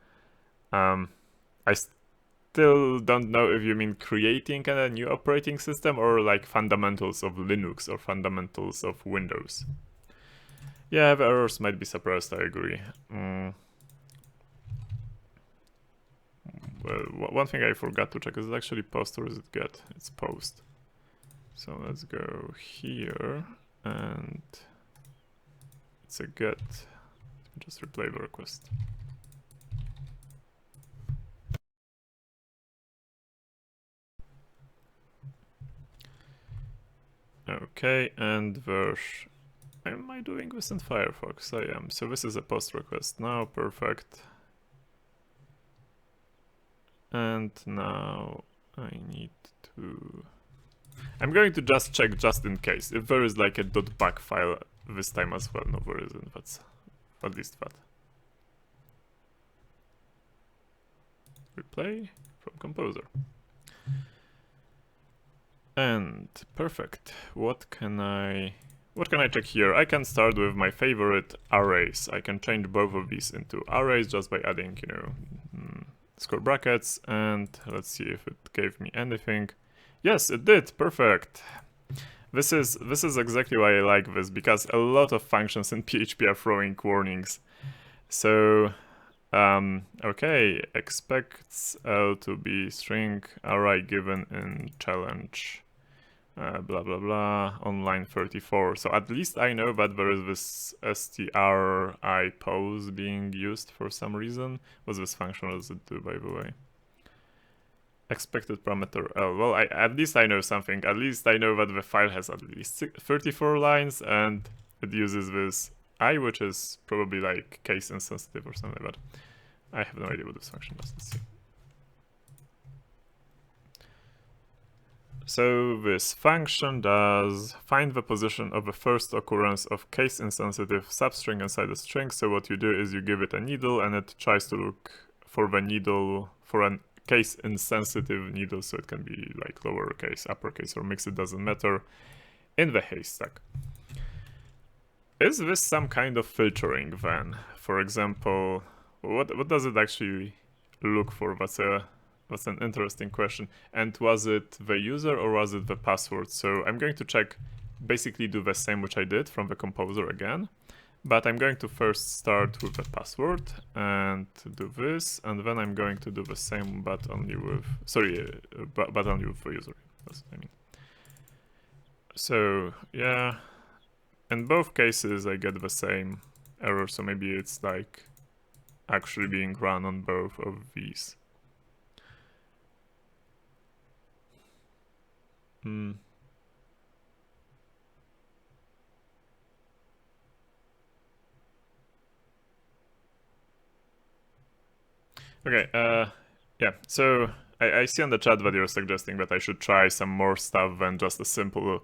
I still don't know if you mean creating a new operating system or like fundamentals of Linux or fundamentals of Windows. Yeah, the errors might be suppressed, I agree. Well, one thing I forgot to check, is it actually post or is it get? It's post. So let's go here, and it's a get. Just replay the request. Okay, and am I doing this in Firefox? I am. So this is a post request now, perfect. And now I need to... I'm going to just check just in case. If there is like a .back file this time as well. No, there isn't. That's at least that. Replay from composer. And perfect. What can I check here? I can start with my favorite arrays. I can change both of these into arrays just by adding, you know, square brackets, and let's see if it gave me anything. Yes, it did. Perfect. This is exactly why I like this, because a lot of functions in PHP are throwing warnings. So okay, expects L to be string array given in challenge blah blah blah on line 34. So at least I know that there is this stri pose being used for some reason. What's this function? What does it do, by the way? Expected parameter L. Well, at least I know something. At least I know that the file has at least 34 lines and it uses this I, which is probably like case insensitive or something like that. I have no idea what this function does. Let's see. So this function does find the position of the first occurrence of case-insensitive substring inside a string. So what you do is you give it a needle and it tries to look for the needle, for a case-insensitive needle, so it can be like lowercase, uppercase, or mixed, it doesn't matter, in the haystack. Is this some kind of filtering then? For example, what does it actually look for? That's an interesting question. And was it the user or was it the password? So I'm going to check, basically do the same which I did from the composer again, but I'm going to first start with the password and do this, and then I'm going to do the same, but only with, but only with the user. That's what I mean. So yeah, in both cases I get the same error, so maybe it's like actually being run on both of these. Okay, yeah, so I see on the chat that you're suggesting that I should try some more stuff than just a simple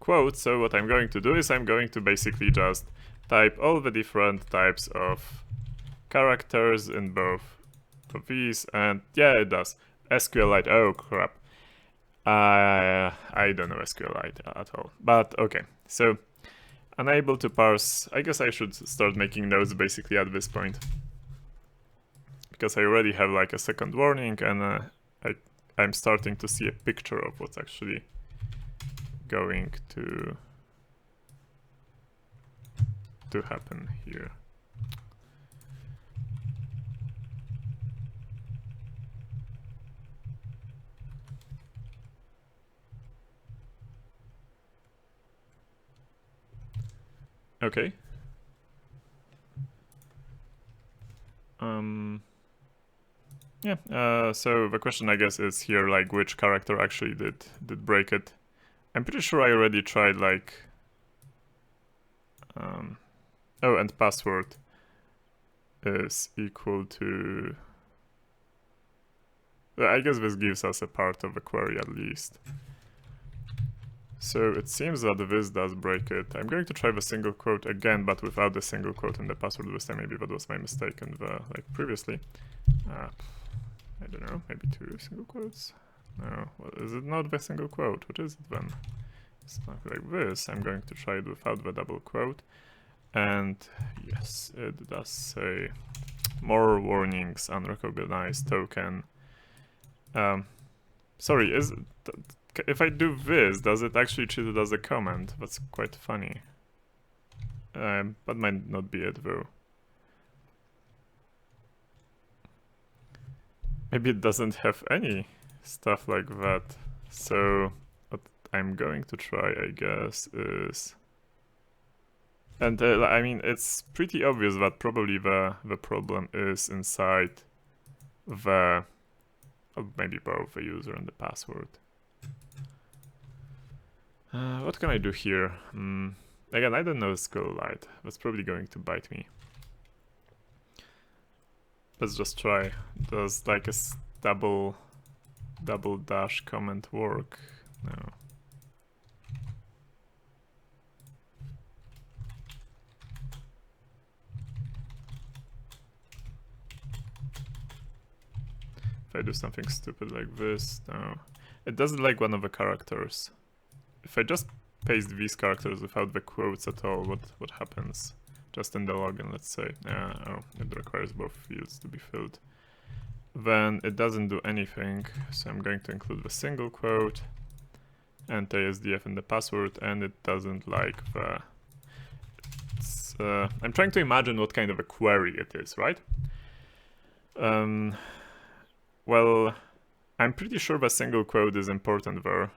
quote. So what I'm going to do is I'm going to basically just type all the different types of characters in both of these, and yeah, it does. SQLite, oh crap. I don't know SQLite at all, but okay. So unable to parse, I guess I should start making notes basically at this point, because I already have like a second warning, and I'm starting to see a picture of what's actually going to happen here. Okay. Yeah, so the question I guess is here, like, which character actually did break it. I'm pretty sure I already tried, like, oh, and password is equal to, I guess this gives us a part of the query at least. So it seems that this does break it. I'm going to try the single quote again, but without the single quote in the password this time. Maybe that was my mistake in the, like, previously. I don't know, maybe 2 single quotes? No, well, is it not the single quote? What is it then? It's not like this. I'm going to try it without the double quote. And yes, it does say more warnings, unrecognized token. Sorry, if I do this, does it actually treat it as a comment? That's quite funny. That might not be it though. Maybe it doesn't have any stuff like that. So what I'm going to try, I guess, is... And I mean, it's pretty obvious that probably the problem is inside the... maybe both the user and the password. What can I do here? Again, I don't know SQLite. That's probably going to bite me. Let's just try. Does like a double dash comment work? No. If I do something stupid like this, no. It doesn't like one of the characters. If I just paste these characters without the quotes at all, what happens? Just in the login, let's say. Oh, it requires both fields to be filled. Then it doesn't do anything, so I'm going to include the single quote and ASDF in the password, and it doesn't like the... I'm trying to imagine what kind of a query it is, right? Well, I'm pretty sure the single quote is important there.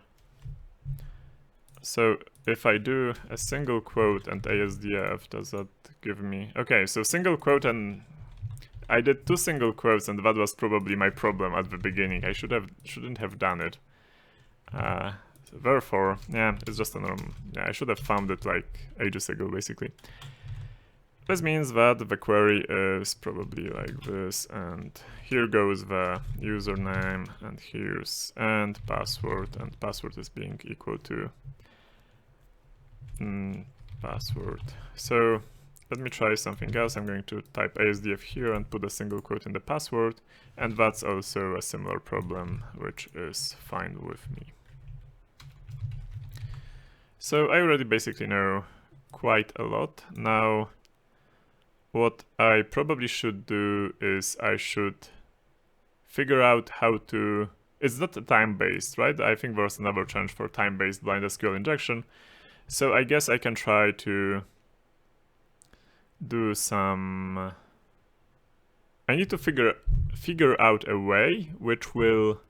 So if I do a single quote and ASDF, does that give me... Okay, so single quote, and I did 2 single quotes, and that was probably my problem at the beginning. I shouldn't have done it. So therefore, yeah, it's just a normal... Yeah, I should have found it like ages ago, basically. this means that the query is probably like this, and here goes the username, and here's and password is being equal to password. So let me try something else. I'm going to type ASDF here and put a single quote in the password, and that's also a similar problem, which is fine with me. So I already basically know quite a lot. Now, what I probably should do is I should figure out how to... It's not time-based, right? I think there's another challenge for time-based blind SQL injection. So I guess I can try to do some... I need to figure out a way which will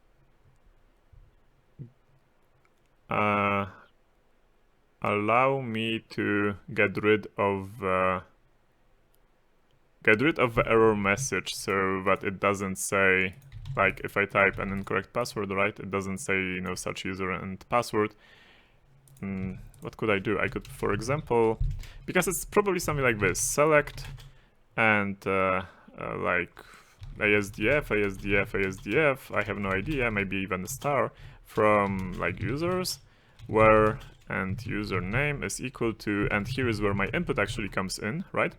allow me to get rid of the error message, so that it doesn't say, like, if I type an incorrect password, right, it doesn't say, you know, such user and password. What could I do? I could, for example, because it's probably something like this: select and like ASDF, I have no idea, maybe even a star from like users, where and username is equal to, and here is where my input actually comes in, right?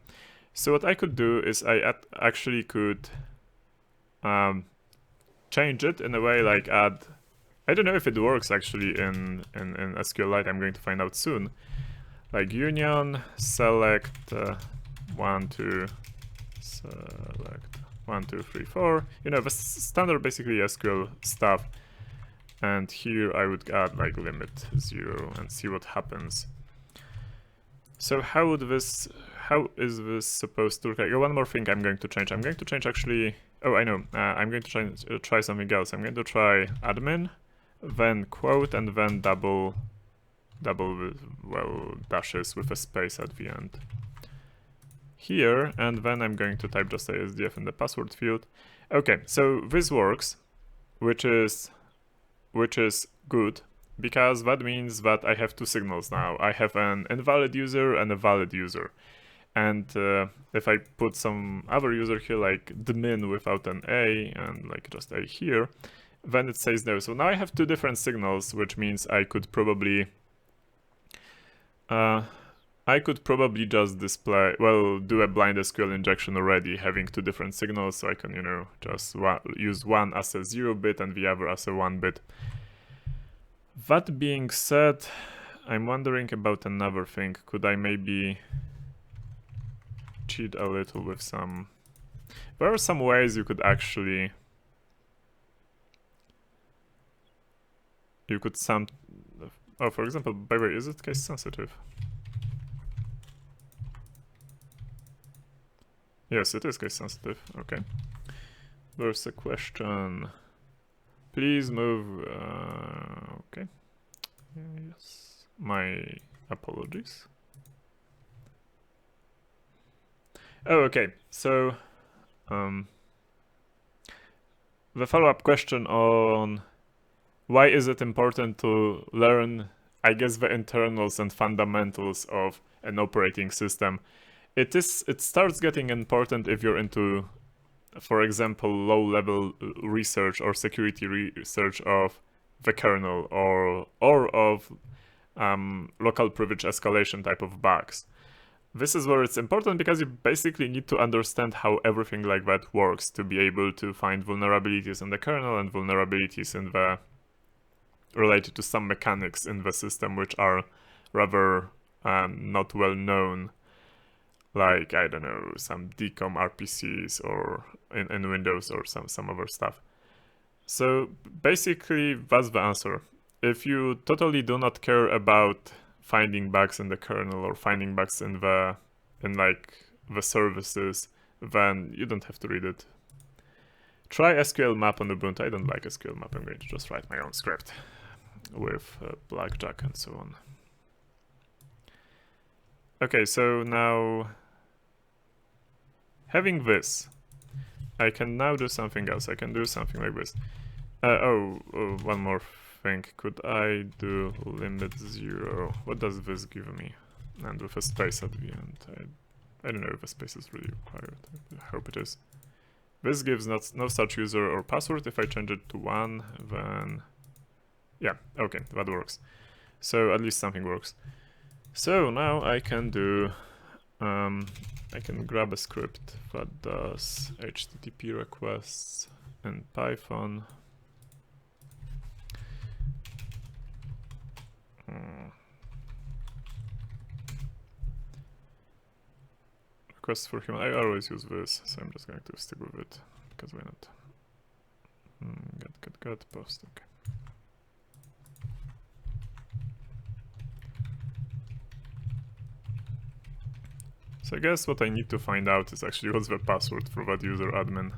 So what I could do is I actually could change it in a way like add, I don't know if it works actually in SQLite, I'm going to find out soon, like union select 1, 2, select 1, 2, 3, 4, you know, the standard basically SQL stuff. And here I would add like limit 0 and see what happens. So how is this supposed to look like? Oh, one more thing I'm going to change. I'm going to change actually, oh, I know, I'm going to try something else. I'm going to try admin, then quote, and then double dashes with a space at the end. Here, and then I'm going to type just ASDF in the password field. Okay, so this works, which is good, because that means that I have two signals now. I have an invalid user and a valid user. And if I put some other user here, like admin without an A and like just A here, then it says no. So now I have two different signals, which means I could probably just display, well, do a blind SQL injection already, having two different signals, so I can, you know, just use one as a 0-bit and the other as a 1-bit. That being said, I'm wondering about another thing. Could I maybe cheat a little with some... There are some ways you could actually... Oh, for example, by the way, is it case sensitive? Yes, it is case sensitive. Okay. There's a question. Please move. Okay. Yes. My apologies. Oh, okay. So, the follow-up question on why is it important to learn, I guess, the internals and fundamentals of an operating system. It starts getting important if you're into, for example, low-level research or security research of the kernel or of local privilege escalation type of bugs. This is where it's important because you basically need to understand how everything like that works to be able to find vulnerabilities in the kernel and vulnerabilities in the related to some mechanics in the system which are rather not well known. Like, I don't know, some decom RPCs or in Windows or some other stuff. So basically, that's the answer. If you totally do not care about finding bugs in the kernel or finding bugs in the services, then you don't have to read it. Try SQL map on Ubuntu. I don't like SQL map. I'm going to just write my own script with blackjack and so on. Okay, so now having this, I can now do something else. I can do something like this. One more thing. Could I do limit 0? What does this give me? And with a space at the end. I don't know if a space is really required. I hope it is. This gives no such user or password. If I change it to 1, then... yeah, okay, that works. So at least something works. So now I can do... I can grab a script that does HTTP requests in Python. Requests for human. I always use this, so I'm just going to stick with it, because why not? Get, post, okay. So I guess what I need to find out is actually what's the password for that user admin.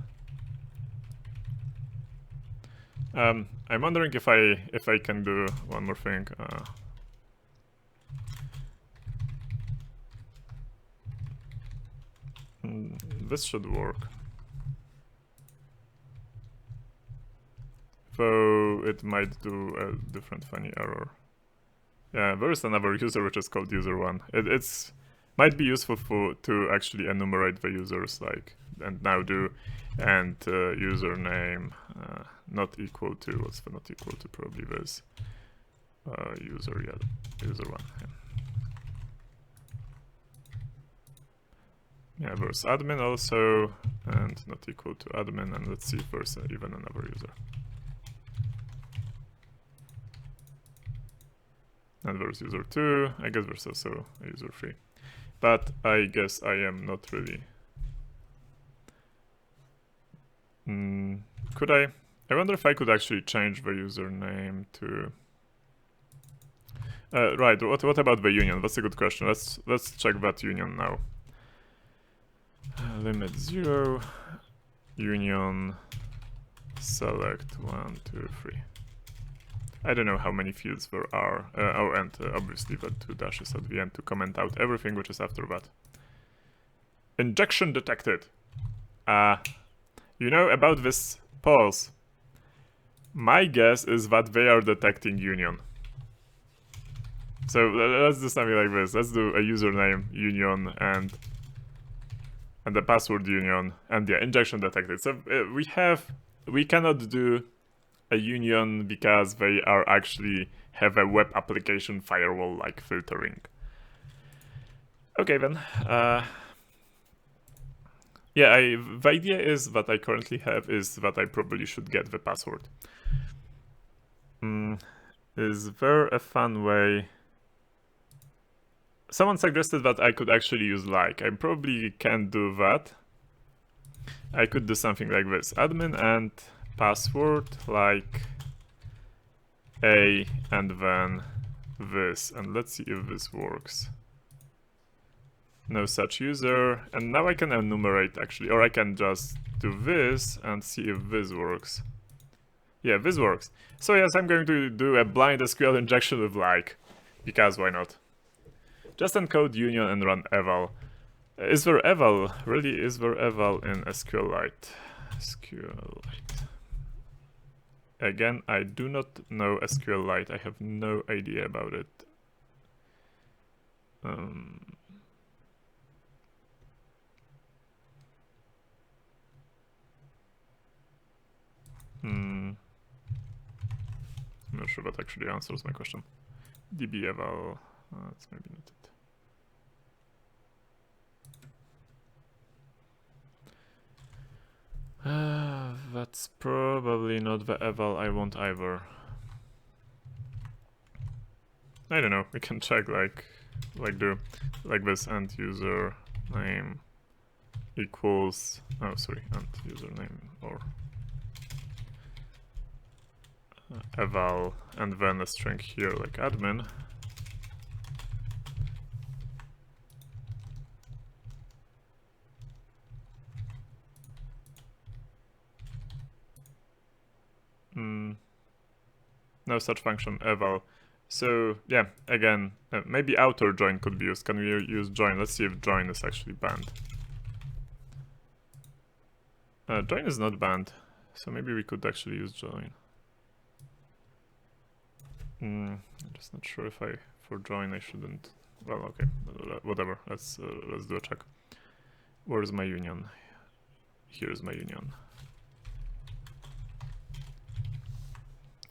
I'm wondering if I can do one more thing. This should work. Though it might do a different funny error. Yeah, there is another user which is called user1. It's might be useful to actually enumerate the users, like, and now do, and username not equal to, what's the not equal to, probably this user1, yeah. Yeah, there's admin also, and not equal to admin, and let's see if there's even another user. And there's user2, I guess there's also a user3. But I guess I am not really... could I wonder if I could actually change the username to... right, what about the union? That's a good question. Let's check that union now. Limit 0, union, select 1, 2, 3. I don't know how many fields there are. And obviously the 2 dashes at the end to comment out everything which is after that. Injection detected. You know about this pause? My guess is that they are detecting union. So let's do something like this. Let's do a username union and the password union and the injection detected. So we cannot do a union because they are actually have a web application firewall like filtering. Okay then. Yeah, the idea is that I currently have is that I probably should get the password. Is there a fun way? Someone suggested that I could actually use like. I probably can't do that. I could do something like this. Admin and password like a and then this. And let's see if this works. No such user. And now I can enumerate actually. Or I can just do this and see if this works. Yeah, this works. So yes, I'm going to do a blind SQL injection with like. Because why not? Just encode union and run eval. Is there eval? Really, is there eval in SQLite? SQLite. Again, I do not know SQLite. I have no idea about it. I'm not sure that actually answers my question. DB eval. That's maybe not it. That's probably not the eval I want either. I don't know, we can check like this and user name equals, oh sorry, and username or eval and then a string here like admin. No such function eval. So yeah, again, maybe outer join could be used. Can we use join? Let's see if join is actually banned. Join is not banned, so maybe we could actually use join. I'm just not sure if for join I shouldn't. Well, okay, whatever. Let's do a check. Where's my union? Here's my union.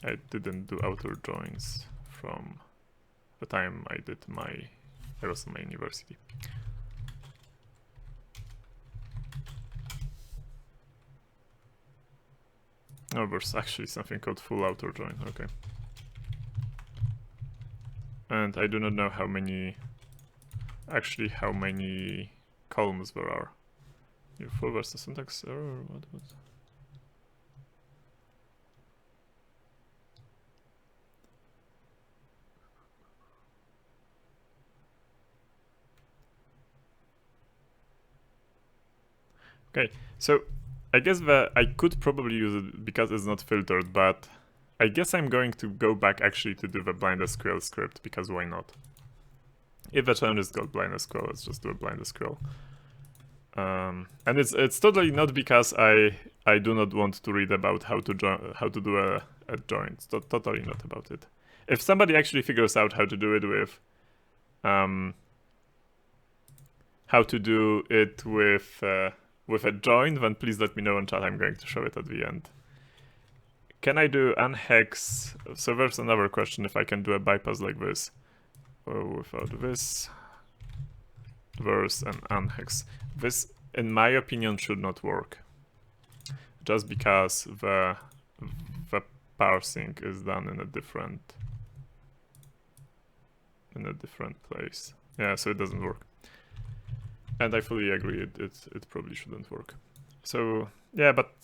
I didn't do outer joins from the time I was in my university. Oh, there's actually something called full outer join, okay. And I do not know how many columns there are. Your full versus syntax error, what? Okay, so I guess that I could probably use it because it's not filtered, but I guess I'm going to go back actually to do the blind SQL script, because why not? If the challenge is called blind SQL, let's just do a blind SQL. And it's totally not because I do not want to read about how to do a join. It's totally not about it. If somebody actually figures out how to do it with with a join, then please let me know in chat. I'm going to show it at the end. Can I do unhex? So there's another question, if I can do a bypass like this without this. There's an unhex. This, in my opinion, should not work. Just because the parsing is done in a different place. Yeah, so it doesn't work. And I fully agree, it probably shouldn't work. So yeah, but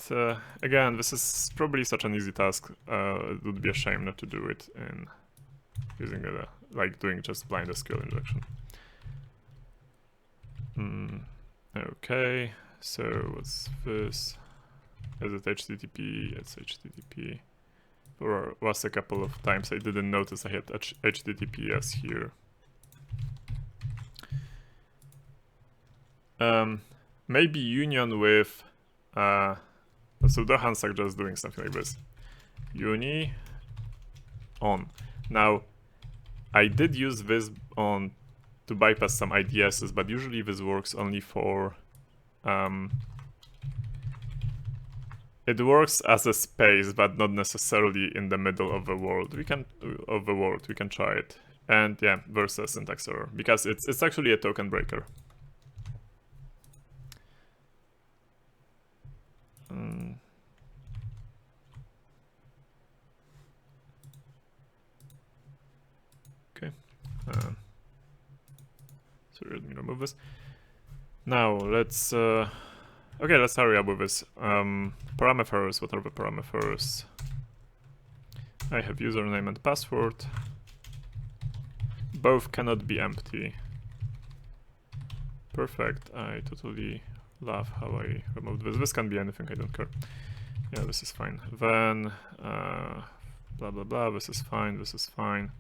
again, this is probably such an easy task. It would be a shame not to do it in using like doing just blind SQL injection. Okay, so what's this? Is it HTTP? It's HTTP. There was a couple of times I didn't notice I had HTTPS here. Maybe union with so Dohan suggests doing something like this. Uni on. Now I did use this on to bypass some IDSs, but usually this works only for it works as a space, but not necessarily in the middle of the word. We can try it. And yeah, there's a syntax error because it's actually a token breaker. Okay. So let me remove this. Now let's okay, let's hurry up with this. Parameters, what are the parameters? I have username and password. Both cannot be empty. Perfect. I totally love how I removed this. This can be anything, I don't care. Yeah, this is fine. Then blah blah blah, this is fine, this is fine.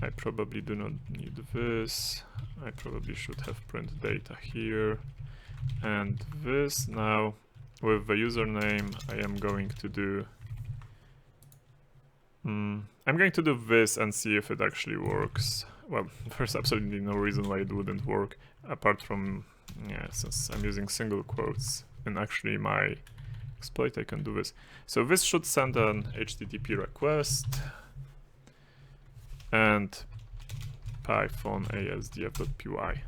I probably do not need this. I probably should have print data here. And this, now with the username I am going to do I'm going to do this and see if it actually works. Well, there's absolutely no reason why it wouldn't work, apart from, yeah, since I'm using single quotes in actually my exploit, I can do this. So this should send an HTTP request and python asdf.py.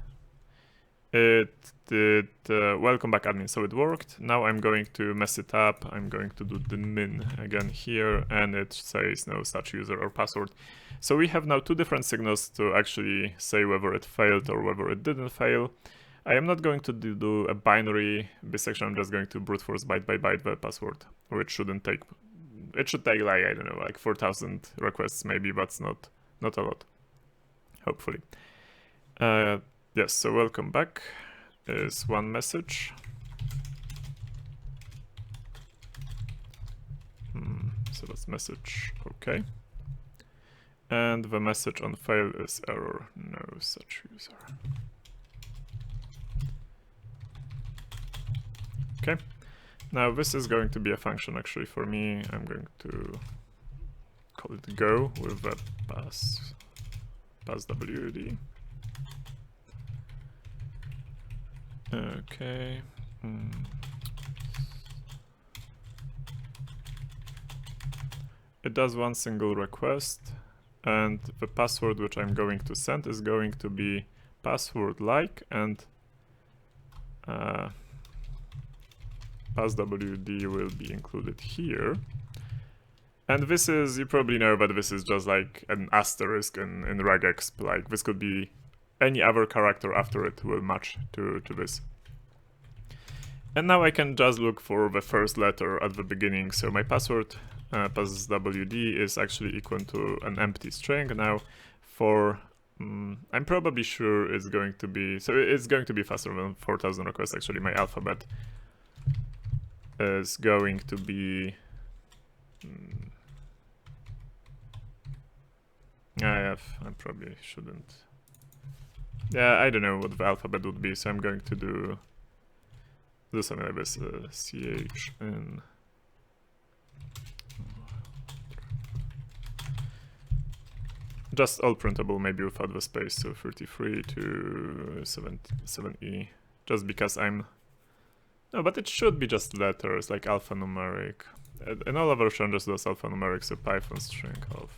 It did welcome back admin, so it worked. Now I'm going to mess it up. I'm going to do the min again here, and it says no such user or password. So we have now two different signals to actually say whether it failed or whether it didn't fail. I am not going to do a binary bisection. I'm just going to brute force byte by byte the password, which shouldn't take. It should take like, I don't know, like 4,000 requests maybe, but not a lot. Hopefully. Yes, so welcome back is one message. So that's message, okay. And the message on fail is error, no such user. Okay, now this is going to be a function actually for me. I'm going to call it go with the pass wd. Okay. It does one single request, and the password which I'm going to send is going to be password like, and passwd will be included here. And this is, you probably know, but this is just like an asterisk in regex. Like, this could be any other character after it will match to this. And now I can just look for the first letter at the beginning. So my password, passwd, is actually equal to an empty string. Now for, I'm probably sure it's going to be, so it's going to be faster than 4000 requests. Actually, my alphabet is going to be, I probably shouldn't. Yeah, I don't know what the alphabet would be, so I'm going to do something like this, CHN. Just all printable, maybe without the space, so 33 to 7E, just because I'm... No, but it should be just letters, like alphanumeric. In all other versions, just does alphanumeric, so Python string alphanumeric.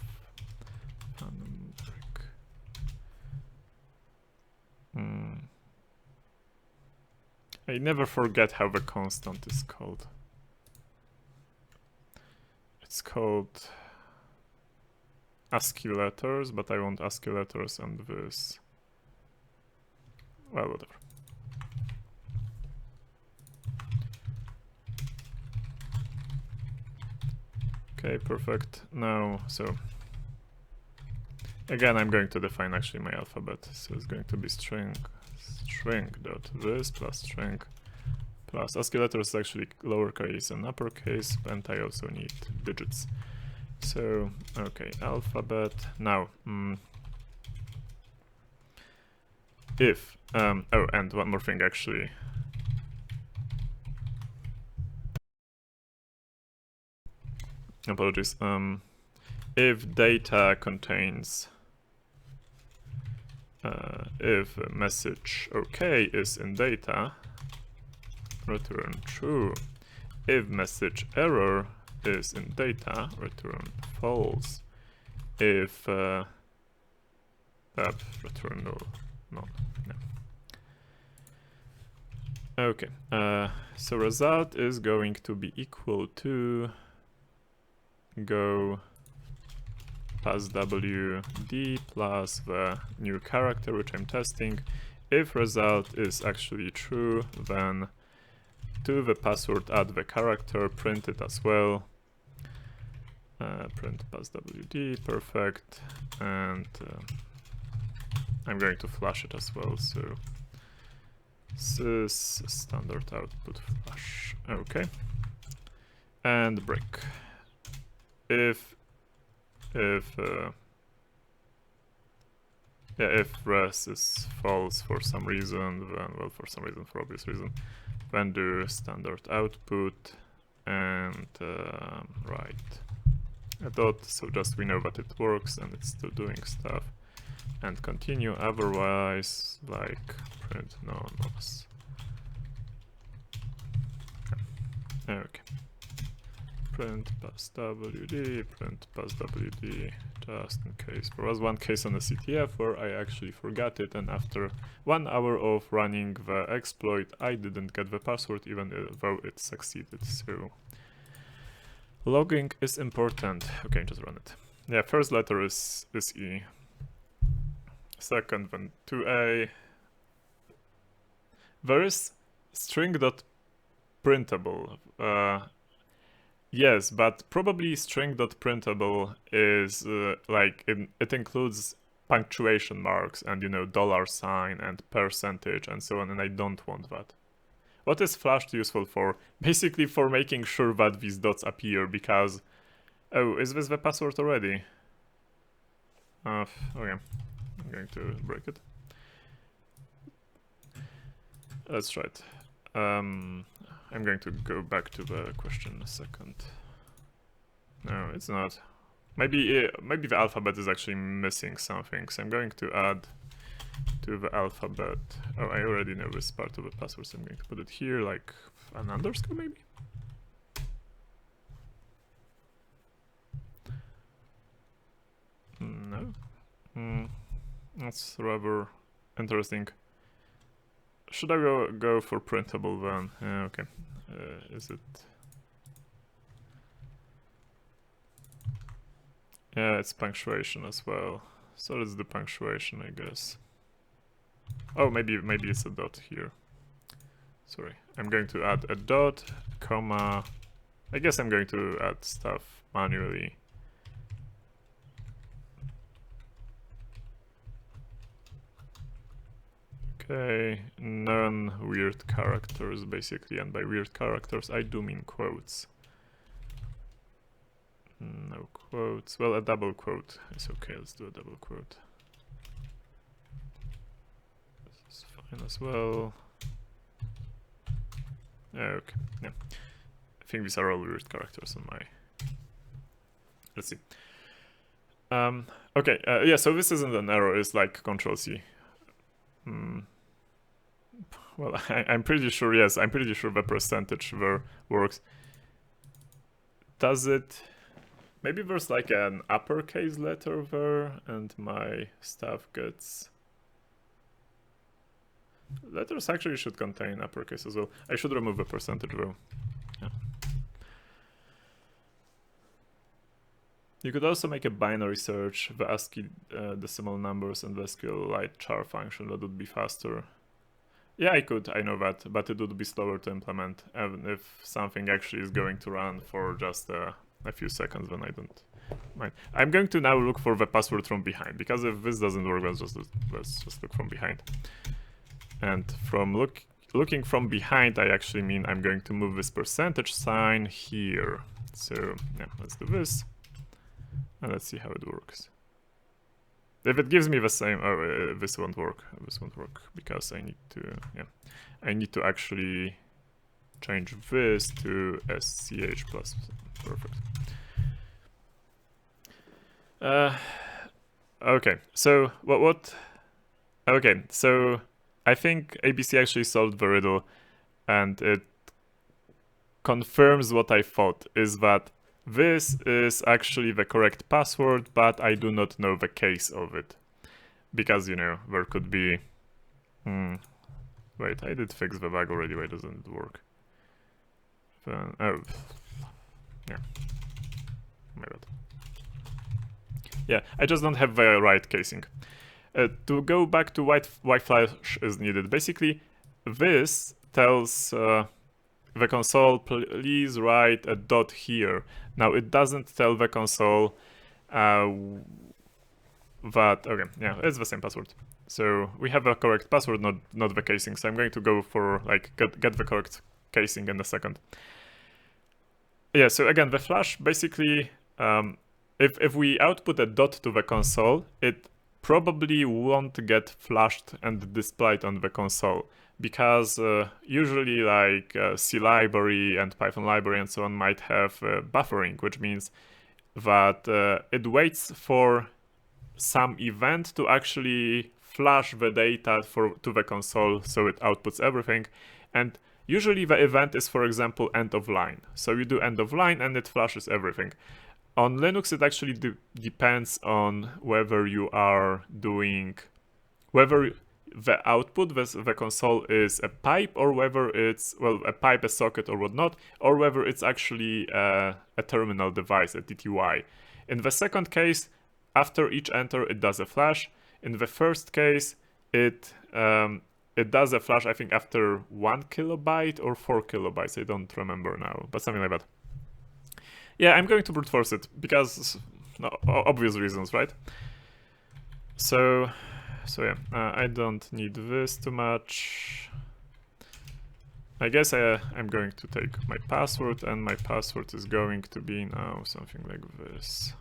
I never forget how the constant is called. It's called ASCII letters, but I want ASCII letters and this. Well, whatever. Okay, perfect. Now, so again, I'm going to define actually my alphabet. So it's going to be string dot this plus string plus ASCII letters is actually lowercase and uppercase, and I also need digits. So, okay, alphabet. Now, if, oh, and one more thing actually. Apologies. If data contains, if message OK is in data, return true. If message error is in data, return false. If return null. No. Okay. So result is going to be equal to go passwd plus the new character which I'm testing. If result is actually true, then to the password add the character, print it as well. Print passwd, perfect, and I'm going to flash it as well. So sys standard output flash. Okay, and break. If res is false for some reason, then, well, for some reason, for obvious reason, then do standard output and write a dot, so just we know that it works and it's still doing stuff, and continue. Otherwise, like print nonce. Okay. Print passwd, print passwd, just in case. There was one case on the CTF where I actually forgot it, and after 1 hour of running the exploit, I didn't get the password even though it succeeded. So logging is important. Okay, just run it. Yeah, first letter is E. Second, then 2A. There is string.printable. Yes, but probably string.printable is like it includes punctuation marks and, you know, $sign and percentage and so on, and I don't want that. What is flashed useful for? Basically for making sure that these dots appear, because... Oh, is this the password already? Okay, I'm going to break it. Let's try it. I'm going to go back to the question in a second. No, it's not. Maybe the alphabet is actually missing something, so I'm going to add to the alphabet. Oh, I already know this part of the password, so I'm going to put it here, like an underscore maybe? No. That's rather interesting. Should I go for printable then? Okay. Is it? Yeah, it's punctuation as well. So let's do punctuation, I guess. Oh, maybe it's a dot here. Sorry, I'm going to add a dot, comma. I guess I'm going to add stuff manually. Okay, non-weird characters basically, and by weird characters I do mean quotes. No quotes. Well, a double quote is okay. Let's do a double quote. This is fine as well. Okay, yeah. I think these are all weird characters on my... Let's see. Okay, yeah, so this isn't an error, it's like Control-C. Well, I'm pretty sure, yes, I'm pretty sure the percentage there works. Does it... Maybe there's like an uppercase letter there, and my stuff gets... Letters actually should contain uppercase as well. I should remove the percentage though. Yeah. You could also make a binary search, the ASCII decimal numbers and the SQLite char function. That would be faster. Yeah, I could, I know that, but it would be slower to implement. Even if something actually is going to run for just a few seconds, then I don't mind. I'm going to now look for the password from behind, because if this doesn't work, let's just look from behind. And from looking from behind, I actually mean I'm going to move this percentage sign here. So yeah, let's do this, and let's see how it works. If it gives me the same, oh, this won't work. This won't work because I need to, yeah, I need to actually change this to SCH plus. Perfect. Okay, so what? Okay, so I think ABC actually solved the riddle, and it confirms what I thought, is that this is actually the correct password, but I do not know the case of it. Because, you know, there could be... Wait, I did fix the bug already, why doesn't it work? Then, oh, yeah. My bad. Yeah, I just don't have the right casing. To go back to why flash is needed, basically this tells the console, please write a dot here. Now it doesn't tell the console that, okay, yeah, it's the same password. So we have a correct password, not the casing. So I'm going to go for, like, get the correct casing in a second. Yeah, so again, the flash basically, if we output a dot to the console, it probably won't get flashed and displayed on the console, because usually like C library and Python library and so on might have buffering, which means that it waits for some event to actually flash the data to the console, so it outputs everything. And usually the event is, for example, end of line. So you do end of line and it flashes everything. On Linux, it actually depends on whether you are doing, whether the output, the console, is a pipe, or whether it's, well, a pipe, a socket, or whatnot, or whether it's actually a terminal device, a TTY. In the second case, after each enter, it does a flash. In the first case, it does a flash, I think, after 1 kilobyte or 4 kilobytes. I don't remember now, but something like that. Yeah, I'm going to brute force it because obvious reasons, right? So yeah, I don't need this too much. I guess I'm going to take my password, and my password is going to be now something like this.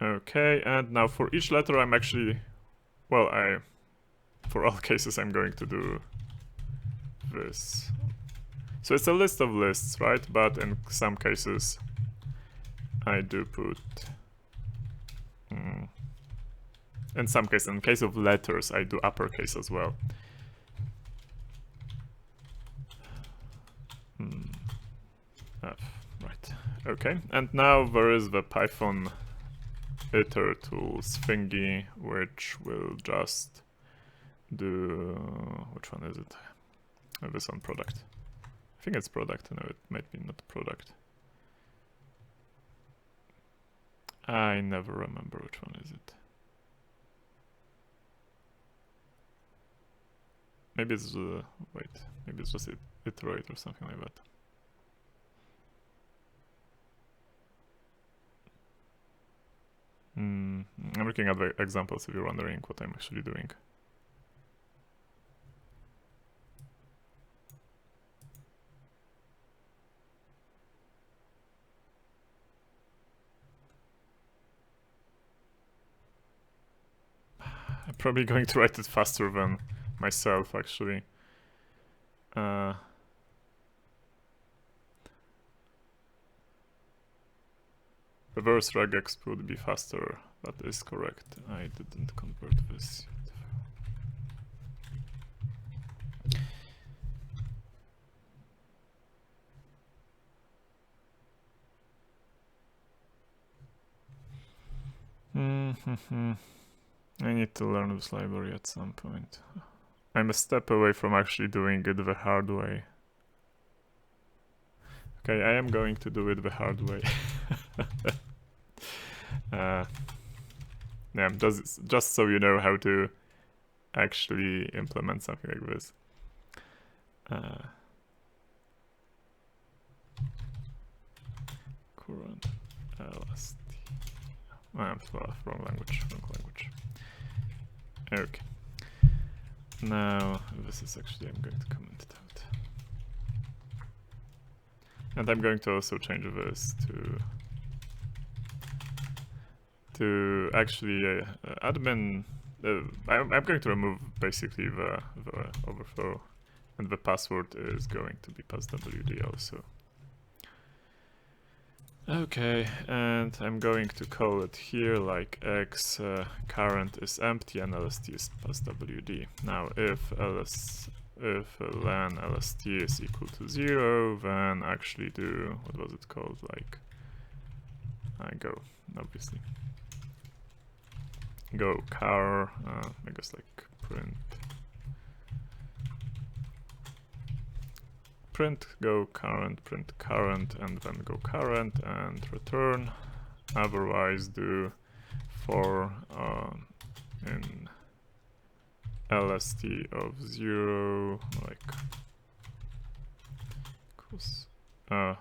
Okay, and now for each letter I'm actually, well, for all cases I'm going to do this. So it's a list of lists, right? But in some cases I do put in some cases, in case of letters, I do uppercase as well. Right. Okay. And now there is the Python iter tools thingy, which will just do, which one is it? Oh, this one, product. I think it's product. No, it might be not product. I never remember which one is it. Maybe it's wait, maybe it's just iterate or something like that. I'm looking at the examples if you're wondering what I'm actually doing. I'm probably going to write it faster than myself, actually. Reverse regex would be faster. That is correct. I didn't convert this yet. I need to learn this library at some point. I'm a step away from actually doing it the hard way. Okay, I am going to do it the hard way. Yeah, just so you know how to actually implement something like this. Current LST. I'm wrong language. Okay. Now this is actually, I'm going to comment it out. And I'm going to also change this to actually admin. I'm going to remove basically the overflow, and the password is going to be passwd also. Okay, and I'm going to call it here like x current is empty and lst is passwd. Now if len lst is equal to 0, then actually do, what was it called, like go, obviously. Go car, I guess like print go current, print current, and then go current and return. Otherwise do for in LST of 0, like equals,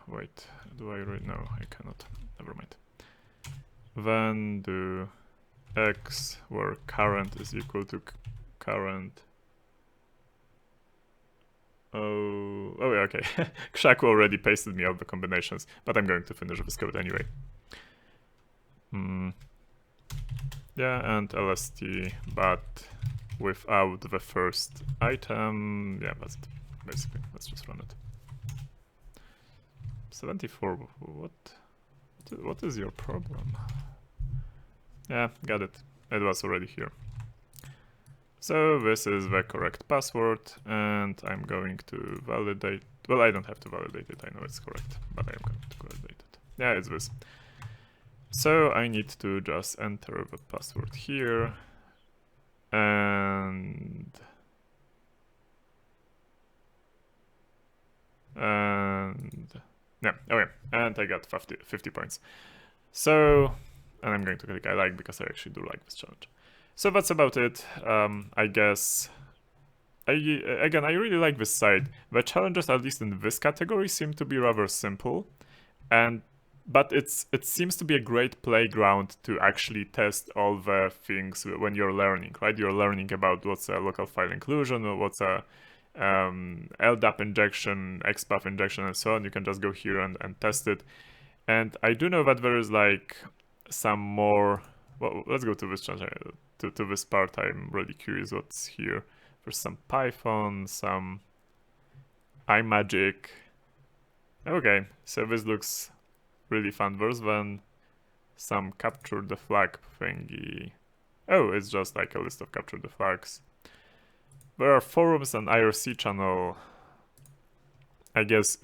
wait, do I right now? I cannot, never mind. Then do x where current is equal to current. Oh yeah, okay. KrzaQ already pasted me out the combinations, but I'm going to finish this code anyway. Yeah, and LST, but without the first item. Yeah, that's it. Basically, let's just run it. 74, what is your problem? Yeah, got it. It was already here. So this is the correct password, and I'm going to validate. Well, I don't have to validate it. I know it's correct, but I'm going to validate it. Yeah, it's this. So I need to just enter the password here, and yeah, okay, and I got 50 points. So, and I'm going to click I like because I actually do like this challenge. So that's about it. I guess. Again, I really like this side. The challenges, at least in this category, seem to be rather simple, but it seems to be a great playground to actually test all the things when you're learning, right? You're learning about what's a local file inclusion, or what's a LDAP injection, XPath injection, and so on. You can just go here and test it. And I do know that there is like some more. Well, let's go to this challenge. To this part, I'm really curious what's here. There's some Python, some iMagic. Okay, so this looks really fun. There's then some capture the flag thingy. Oh, it's just like a list of capture the flags. There are forums and IRC channel. I guess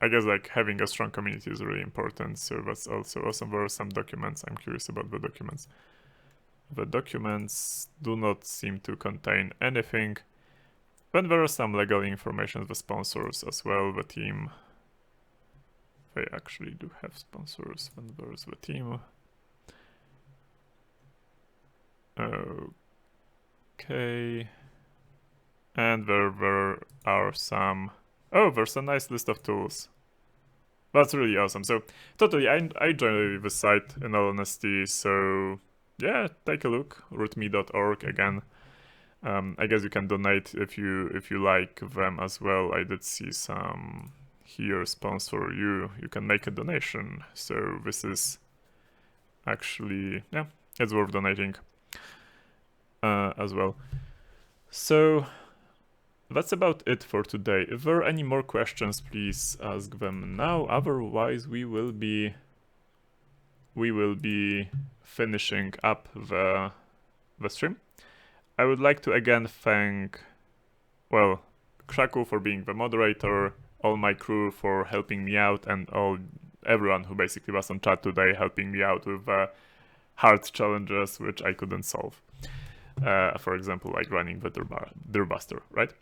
like having a strong community is really important, so that's also awesome. There are some documents. I'm curious about the documents. The documents do not seem to contain anything. Then there are some legal information, the sponsors as well, the team. They actually do have sponsors. Then there's the team. Okay. And there are some... Oh, there's a nice list of tools. That's really awesome. So, totally, I enjoy the site, in all honesty, so... Yeah, take a look, rootme.org again. I guess you can donate if you like them as well. I did see some here sponsor you. You can make a donation. So this is actually, yeah, it's worth donating as well. So that's about it for today. If there are any more questions, please ask them now. Otherwise, we will be finishing up the stream. I would like to again thank, well, KrzaQ for being the moderator, all my crew for helping me out, and everyone who basically was on chat today helping me out with hard challenges which I couldn't solve. For example, like running the Durbuster, right?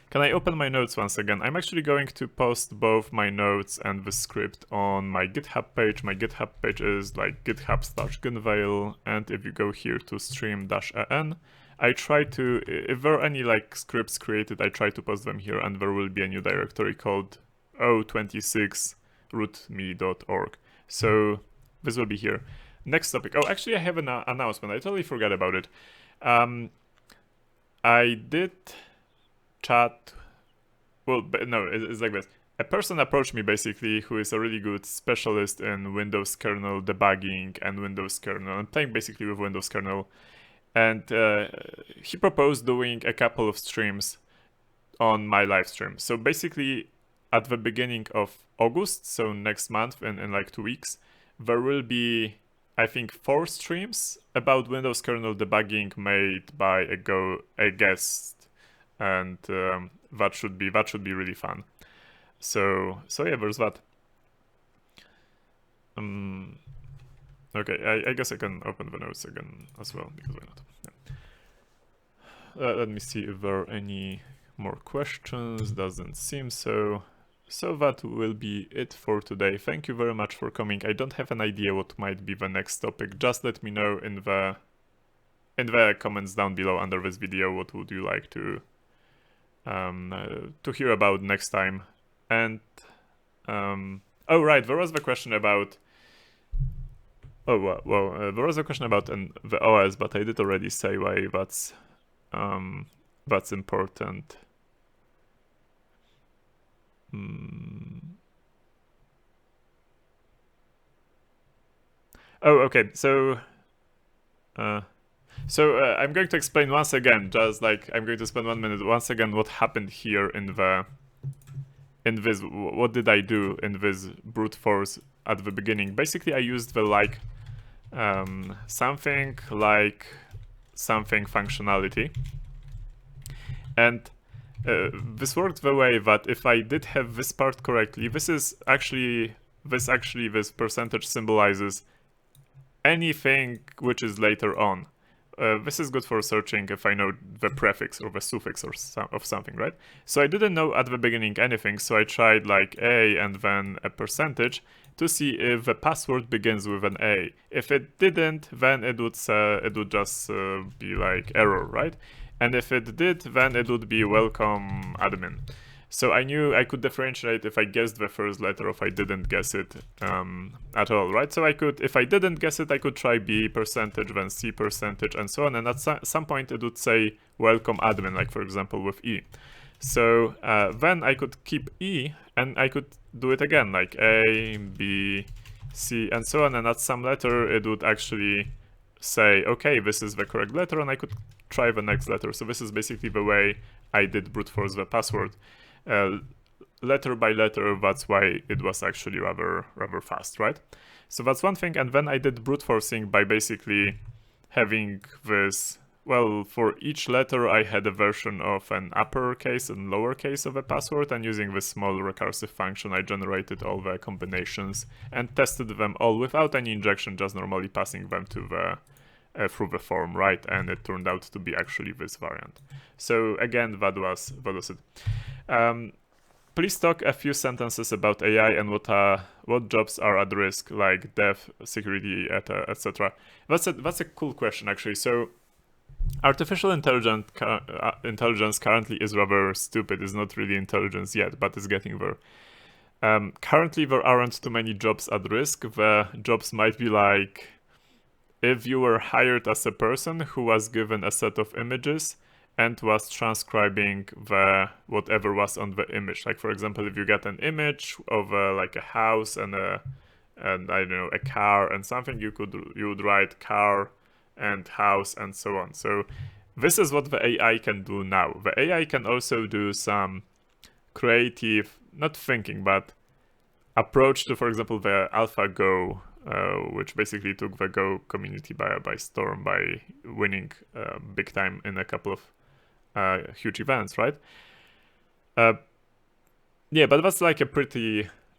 Can I open my notes once again? I'm actually going to post both my notes and the script on my GitHub page. My GitHub page is like github/gunveil, and if you go here to stream-an, I try to, if there are any like scripts created, I try to post them here, and there will be a new directory called o26rootme.org. So this will be here. Next topic. Oh, actually I have an announcement. I totally forgot about it. I did chat, well, but no, it's like this. A person approached me basically who is a really good specialist in Windows kernel debugging and Windows kernel, and playing basically with Windows kernel. And he proposed doing a couple of streams on my live stream. So basically at the beginning of August, so next month, in like 2 weeks, there will be, I think, 4 streams about Windows kernel debugging made by a guest. And that should be really fun. So yeah, there's that. Okay, I guess I can open the notes again as well, because why not? Yeah. Let me see if there are any more questions. Doesn't seem so. So that will be it for today. Thank you very much for coming. I don't have an idea what might be the next topic. Just let me know in the comments down below under this video what would you like to hear about next time. And oh right, there was the question about there was a question about the OS, but I did already say why that's important. Oh, okay, so I'm going to explain once again, just like I'm going to spend 1 minute once again what happened here in this, what did I do in this brute force at the beginning. Basically I used the something functionality, and this worked the way that if I did have this part correctly, this percentage symbolizes anything which is later on. This is good for searching if I know the prefix or the suffix or of something, right? So I didn't know at the beginning anything, so I tried like A and then a percentage to see if the password begins with an A. If it didn't, then it would just be like error, right? And if it did, then it would be welcome admin. So I knew I could differentiate if I guessed the first letter or if I didn't guess it at all, right? So I could, if I didn't guess it, I could try B percentage, then C percentage, and so on. And at some point it would say welcome admin, like for example with E. So then I could keep E and I could do it again, like A, B, C, and so on. And at some letter it would actually say, okay, this is the correct letter, and I could try the next letter. So this is basically the way I did brute force the password. Letter by letter, that's why it was actually rather fast, right? So that's one thing. And then I did brute forcing by basically having this, well, for each letter I had a version of an uppercase and lowercase of a password, and using this small recursive function I generated all the combinations and tested them all without any injection, just normally passing them to the through the form, right? And it turned out to be actually this variant. So again, that was it. Please talk a few sentences about AI and what jobs are at risk, like dev, security, etc. That's a cool question, actually. So artificial intelligence currently is rather stupid. It's not really intelligence yet, but it's getting there. Currently, there aren't too many jobs at risk. The jobs might be like if you were hired as a person who was given a set of images and was transcribing whatever was on the image. Like, for example, if you get an image of like a house and I don't know, a car and something, you would write car and house and so on. So this is what the AI can do now. The AI can also do some creative, not thinking, but approach to, for example, the AlphaGo, which basically took the Go community by storm by winning big time in a couple of huge events, right? Yeah, but that's like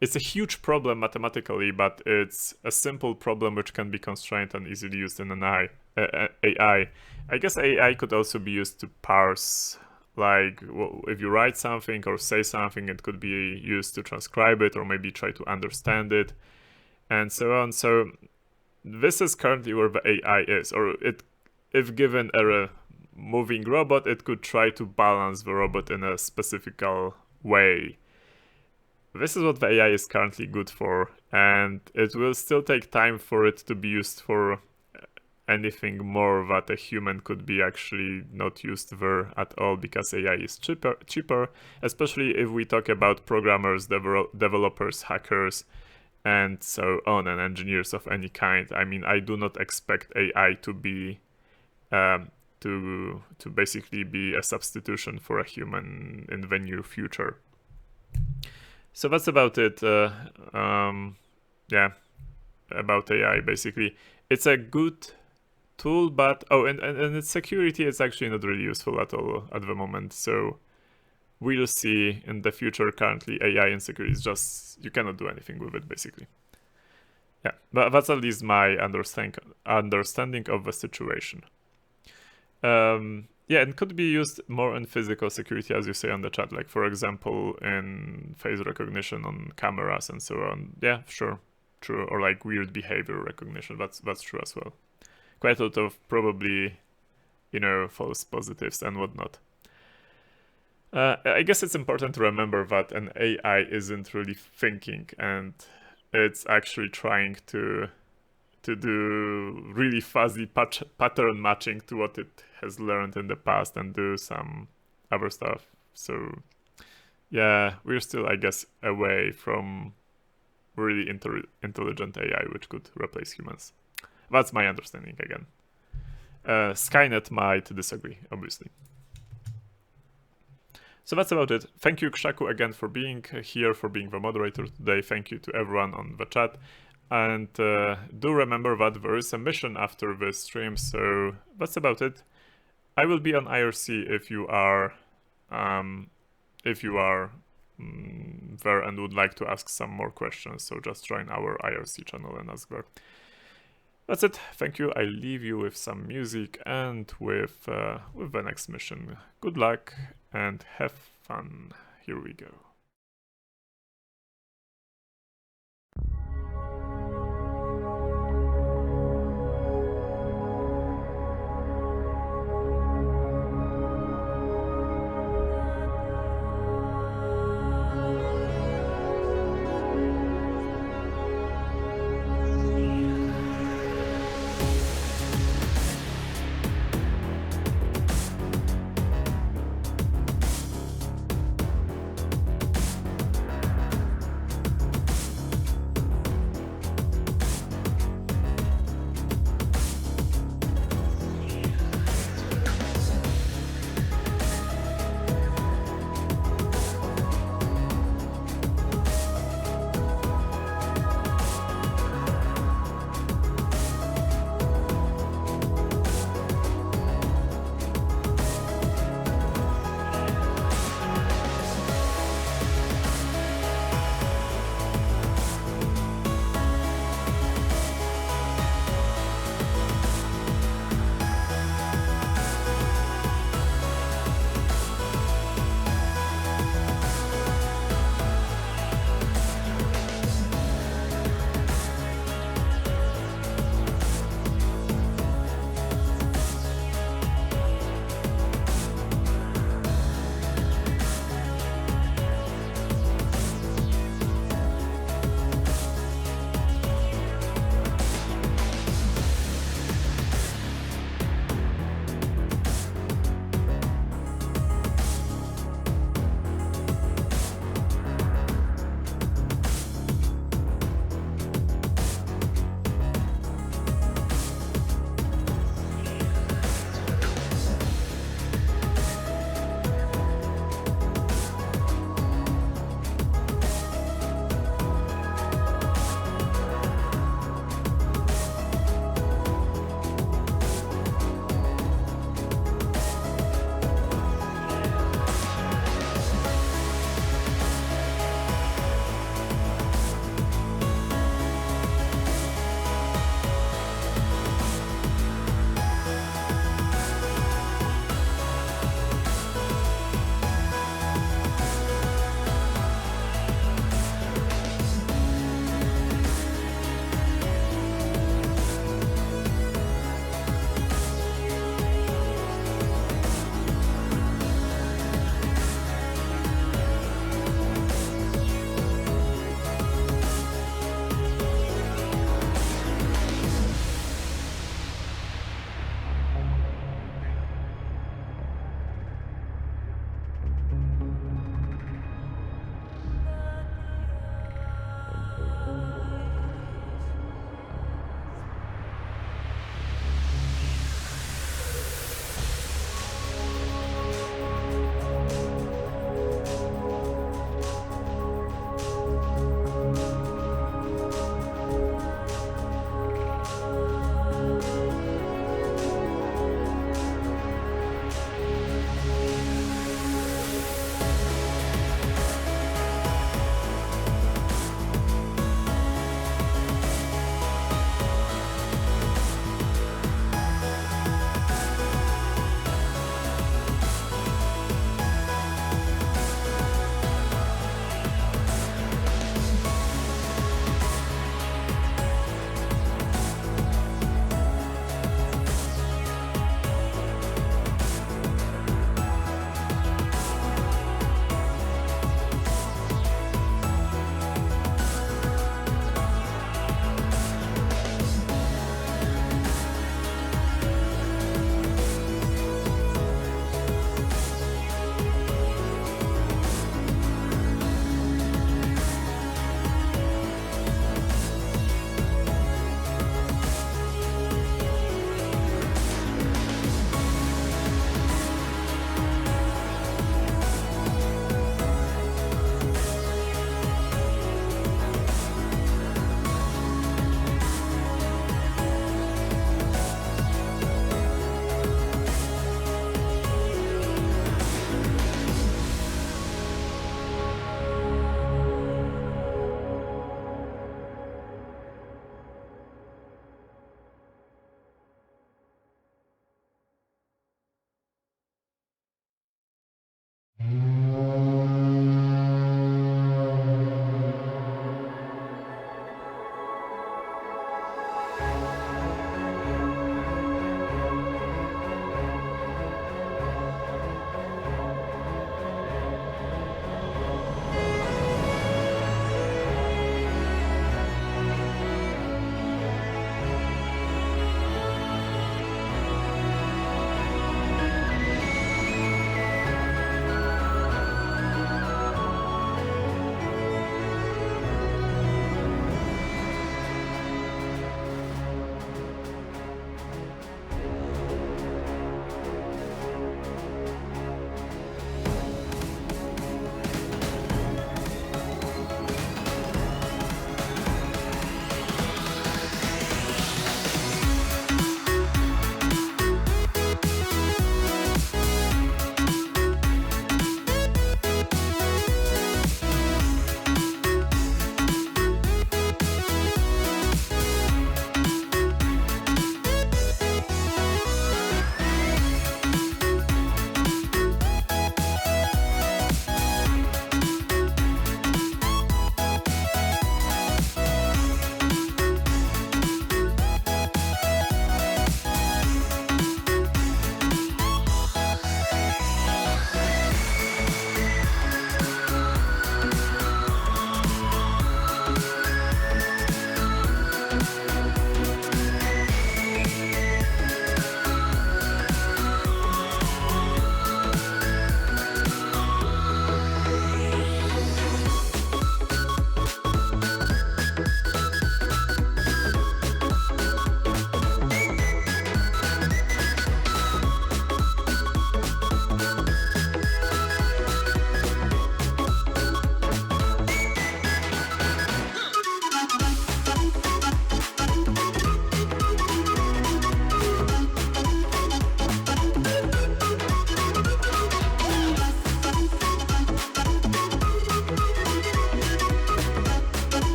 it's a huge problem mathematically, but it's a simple problem which can be constrained and easily used in an AI. I guess AI could also be used to parse, like if you write something or say something, it could be used to transcribe it or maybe try to understand it and so on. So this is currently where the AI is, or if given a moving robot, it could try to balance the robot in a specific way. This is what the AI is currently good for, and it will still take time for it to be used for anything more that a human could be actually not used there at all, because AI is cheaper, especially if we talk about programmers, developers, hackers, and so on, and engineers of any kind. I mean, I do not expect AI to be to basically be a substitution for a human in the near future. So that's about it. Yeah, about AI basically. It's a good tool, but and its security is actually not really useful at all at the moment. So we'll see in the future. Currently, AI and security is just, you cannot do anything with it basically. Yeah, but that's at least my understanding of the situation. Yeah, it could be used more in physical security, as you say on the chat, like for example in face recognition on cameras and so on. Yeah, sure, true. Or like weird behavior recognition. That's true as well. Quite a lot of probably, false positives and whatnot. I guess it's important to remember that an AI isn't really thinking, and it's actually trying to do really fuzzy pattern matching to what it has learned in the past and do some other stuff. So yeah, we're still, I guess, away from really intelligent AI which could replace humans. That's my understanding again. Skynet might disagree, obviously. So that's about it. Thank you, KrzaQ, again for being here, for being the moderator today. Thank you to everyone on the chat. And do remember that there is a mission after this stream, so that's about it. I will be on IRC if you are there and would like to ask some more questions. So just join our IRC channel and ask there. That's it. Thank you. I leave you with some music and with the next mission. Good luck and have fun. Here we go.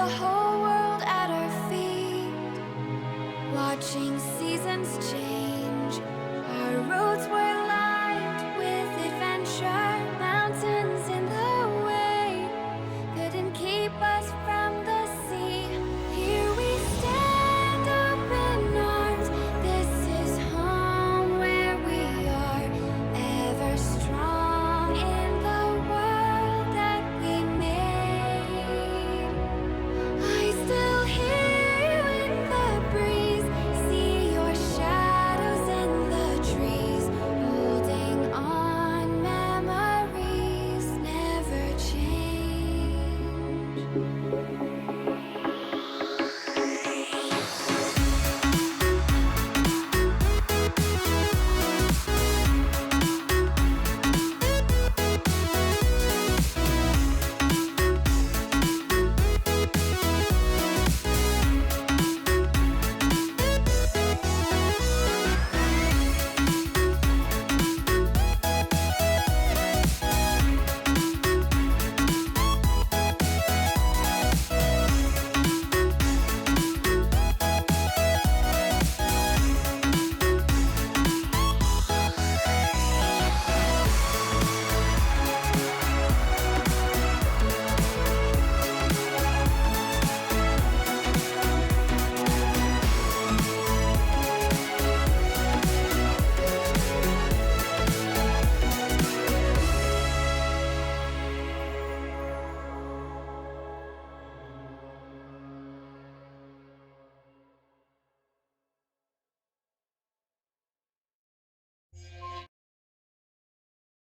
a whole